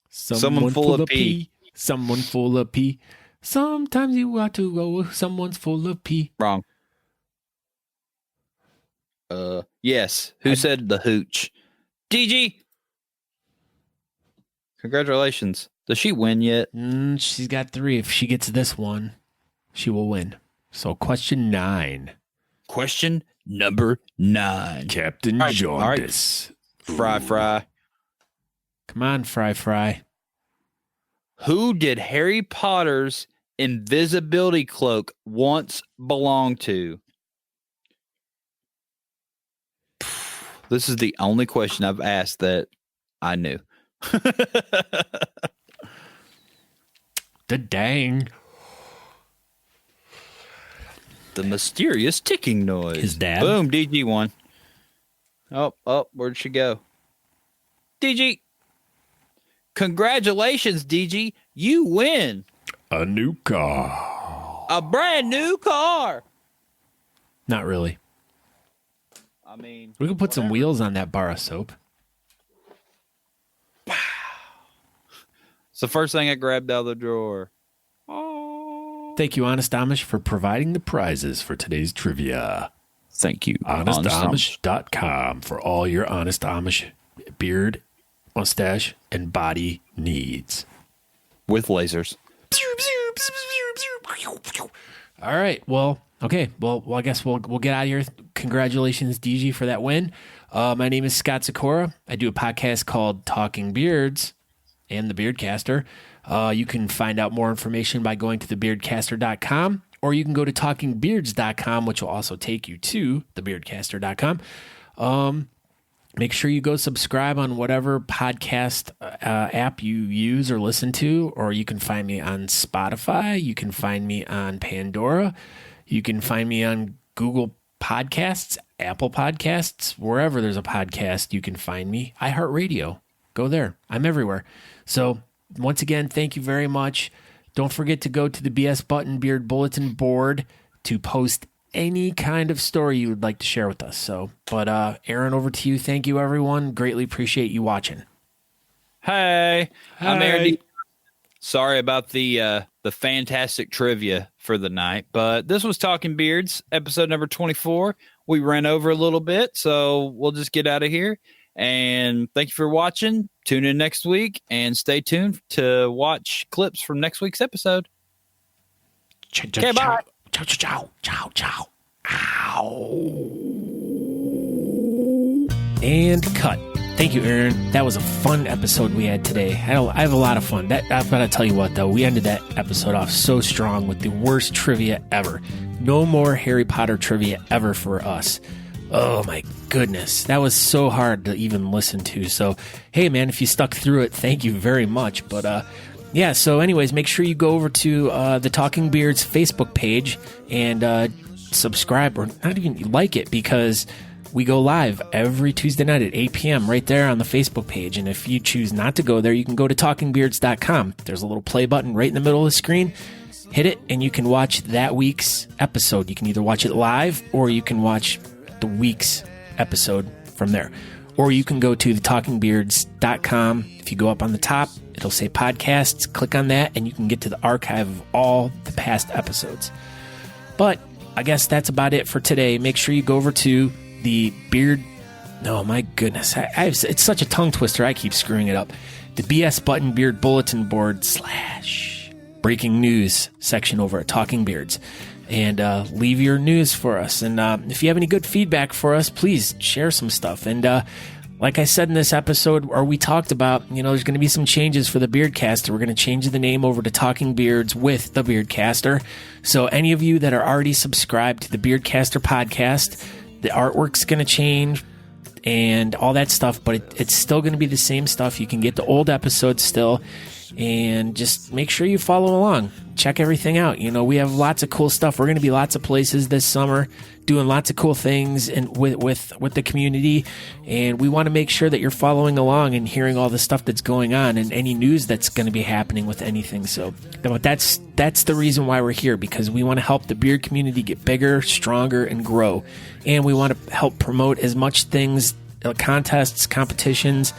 Someone full of pee. Someone full of pee. Sometimes you got to go. Someone's full of pee. Wrong. Yes. Who said the hooch? DG. Congratulations. Does she win yet? She's got 3. If she gets this one, she will win. So question 9. Question number 9. Captain All right, Jaundice. Fry. Come on, Fry. Who did Harry Potter's invisibility cloak once belong to? This is the only question I've asked that I knew. The dang. The mysterious ticking noise. His dad. Boom, DG won. Oh, where'd she go? DG. Congratulations, DG. You win. A new car. A brand new car. Not really. I mean, We could put some wheels on that bar of soap. it's the first thing I grabbed out of the drawer. Thank you, Honest Amish, for providing the prizes for today's trivia. Thank you, HonestAmish.com for all your Honest Amish beard, mustache, and body needs. With lasers. All right. Well, okay. Well, I guess we'll get out of here. Congratulations, DG, for that win. My name is Scott Sykora. I do a podcast called Talking Beards and the Beardcaster. You can find out more information by going to thebeardcaster.com, or you can go to talkingbeards.com, which will also take you to thebeardcaster.com. Make sure you go subscribe on whatever podcast app you use or listen to, or you can find me on Spotify. You can find me on Pandora. You can find me on Google Podcasts, Apple Podcasts, wherever there's a podcast, you can find me. iHeartRadio. Go there. I'm everywhere. So once again, thank you very much. Don't forget to go to the Buttons Beard Bulletin Board to post any kind of story you would like to share with us. So, but Aaron, over to you. Thank you, everyone. Greatly appreciate you watching. Hey, I'm Aaron. Sorry about the fantastic trivia for the night, but this was Talking Beards, episode number 24. We ran over a little bit, so we'll just get out of here. And thank you for watching. Tune in next week and stay tuned to watch clips from next week's episode. Okay, bye. Ciao, ciao, ciao, ciao. Ow. And cut. Thank you, Aaron. That was a fun episode we had today. I have a lot of fun. I've got to tell you what, though. We ended that episode off so strong with the worst trivia ever. No more Harry Potter trivia ever for us. Oh, my goodness. That was so hard to even listen to. So, hey, man, if you stuck through it, thank you very much. But, yeah, so anyways, make sure you go over to the Talking Beards Facebook page and subscribe, or not even like it, because we go live every Tuesday night at 8 p.m. right there on the Facebook page. And if you choose not to go there, you can go to talkingbeards.com. There's a little play button right in the middle of the screen. Hit it, and you can watch that week's episode. You can either watch it live, or you can watch the week's episode from there. Or you can go to thetalkingbeards.com. If you go up on the top, it'll say podcasts. Click on that, and you can get to the archive of all the past episodes. But I guess that's about it for today. Make sure you go over to the Beard... Oh, my goodness. It's such a tongue twister. I keep screwing it up. The BS Button Beard Bulletin Board / breaking news section over at Talking Beards. And leave your news for us. And if you have any good feedback for us, please share some stuff. And like I said in this episode, or we talked about, there's going to be some changes for the Beardcaster. We're going to change the name over to Talking Beards with the Beardcaster. So any of you that are already subscribed to the Beardcaster podcast, the artwork's going to change and all that stuff, but it's still going to be the same stuff. You can get the old episodes still. And just make sure you follow along. Check everything out. We have lots of cool stuff. We're going to be lots of places this summer, doing lots of cool things and with the community. And we want to make sure that you're following along and hearing all the stuff that's going on and any news that's going to be happening with anything. So that's the reason why we're here, because we want to help the beard community get bigger, stronger, and grow. And we want to help promote as much things, contests, competitions,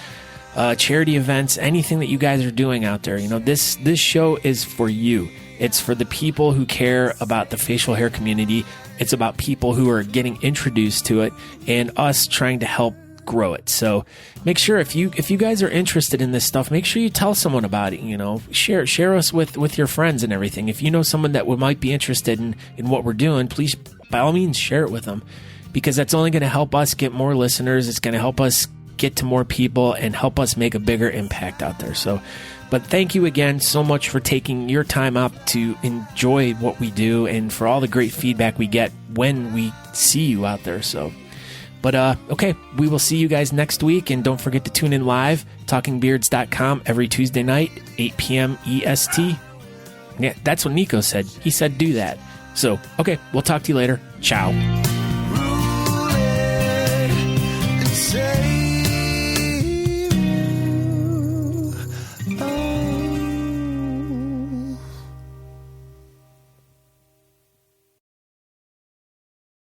charity events, anything that you guys are doing out there. This show is for you. It's for the people who care about the facial hair community. It's about people who are getting introduced to it and us trying to help grow it. So make sure if you guys are interested in this stuff, make sure you tell someone about it. Share us with your friends and everything. If you know someone that might be interested in what we're doing, please by all means share it with them, because that's only going to help us get more listeners. It's going to help us get to more people and help us make a bigger impact out there. So, but thank you again so much for taking your time out to enjoy what we do and for all the great feedback we get when we see you out there. So, but okay, we will see you guys next week, and don't forget to tune in live, talkingbeards.com every Tuesday night, 8 p.m. EST. Yeah, that's what Nico said. He said do that. So, okay, we'll talk to you later. Ciao.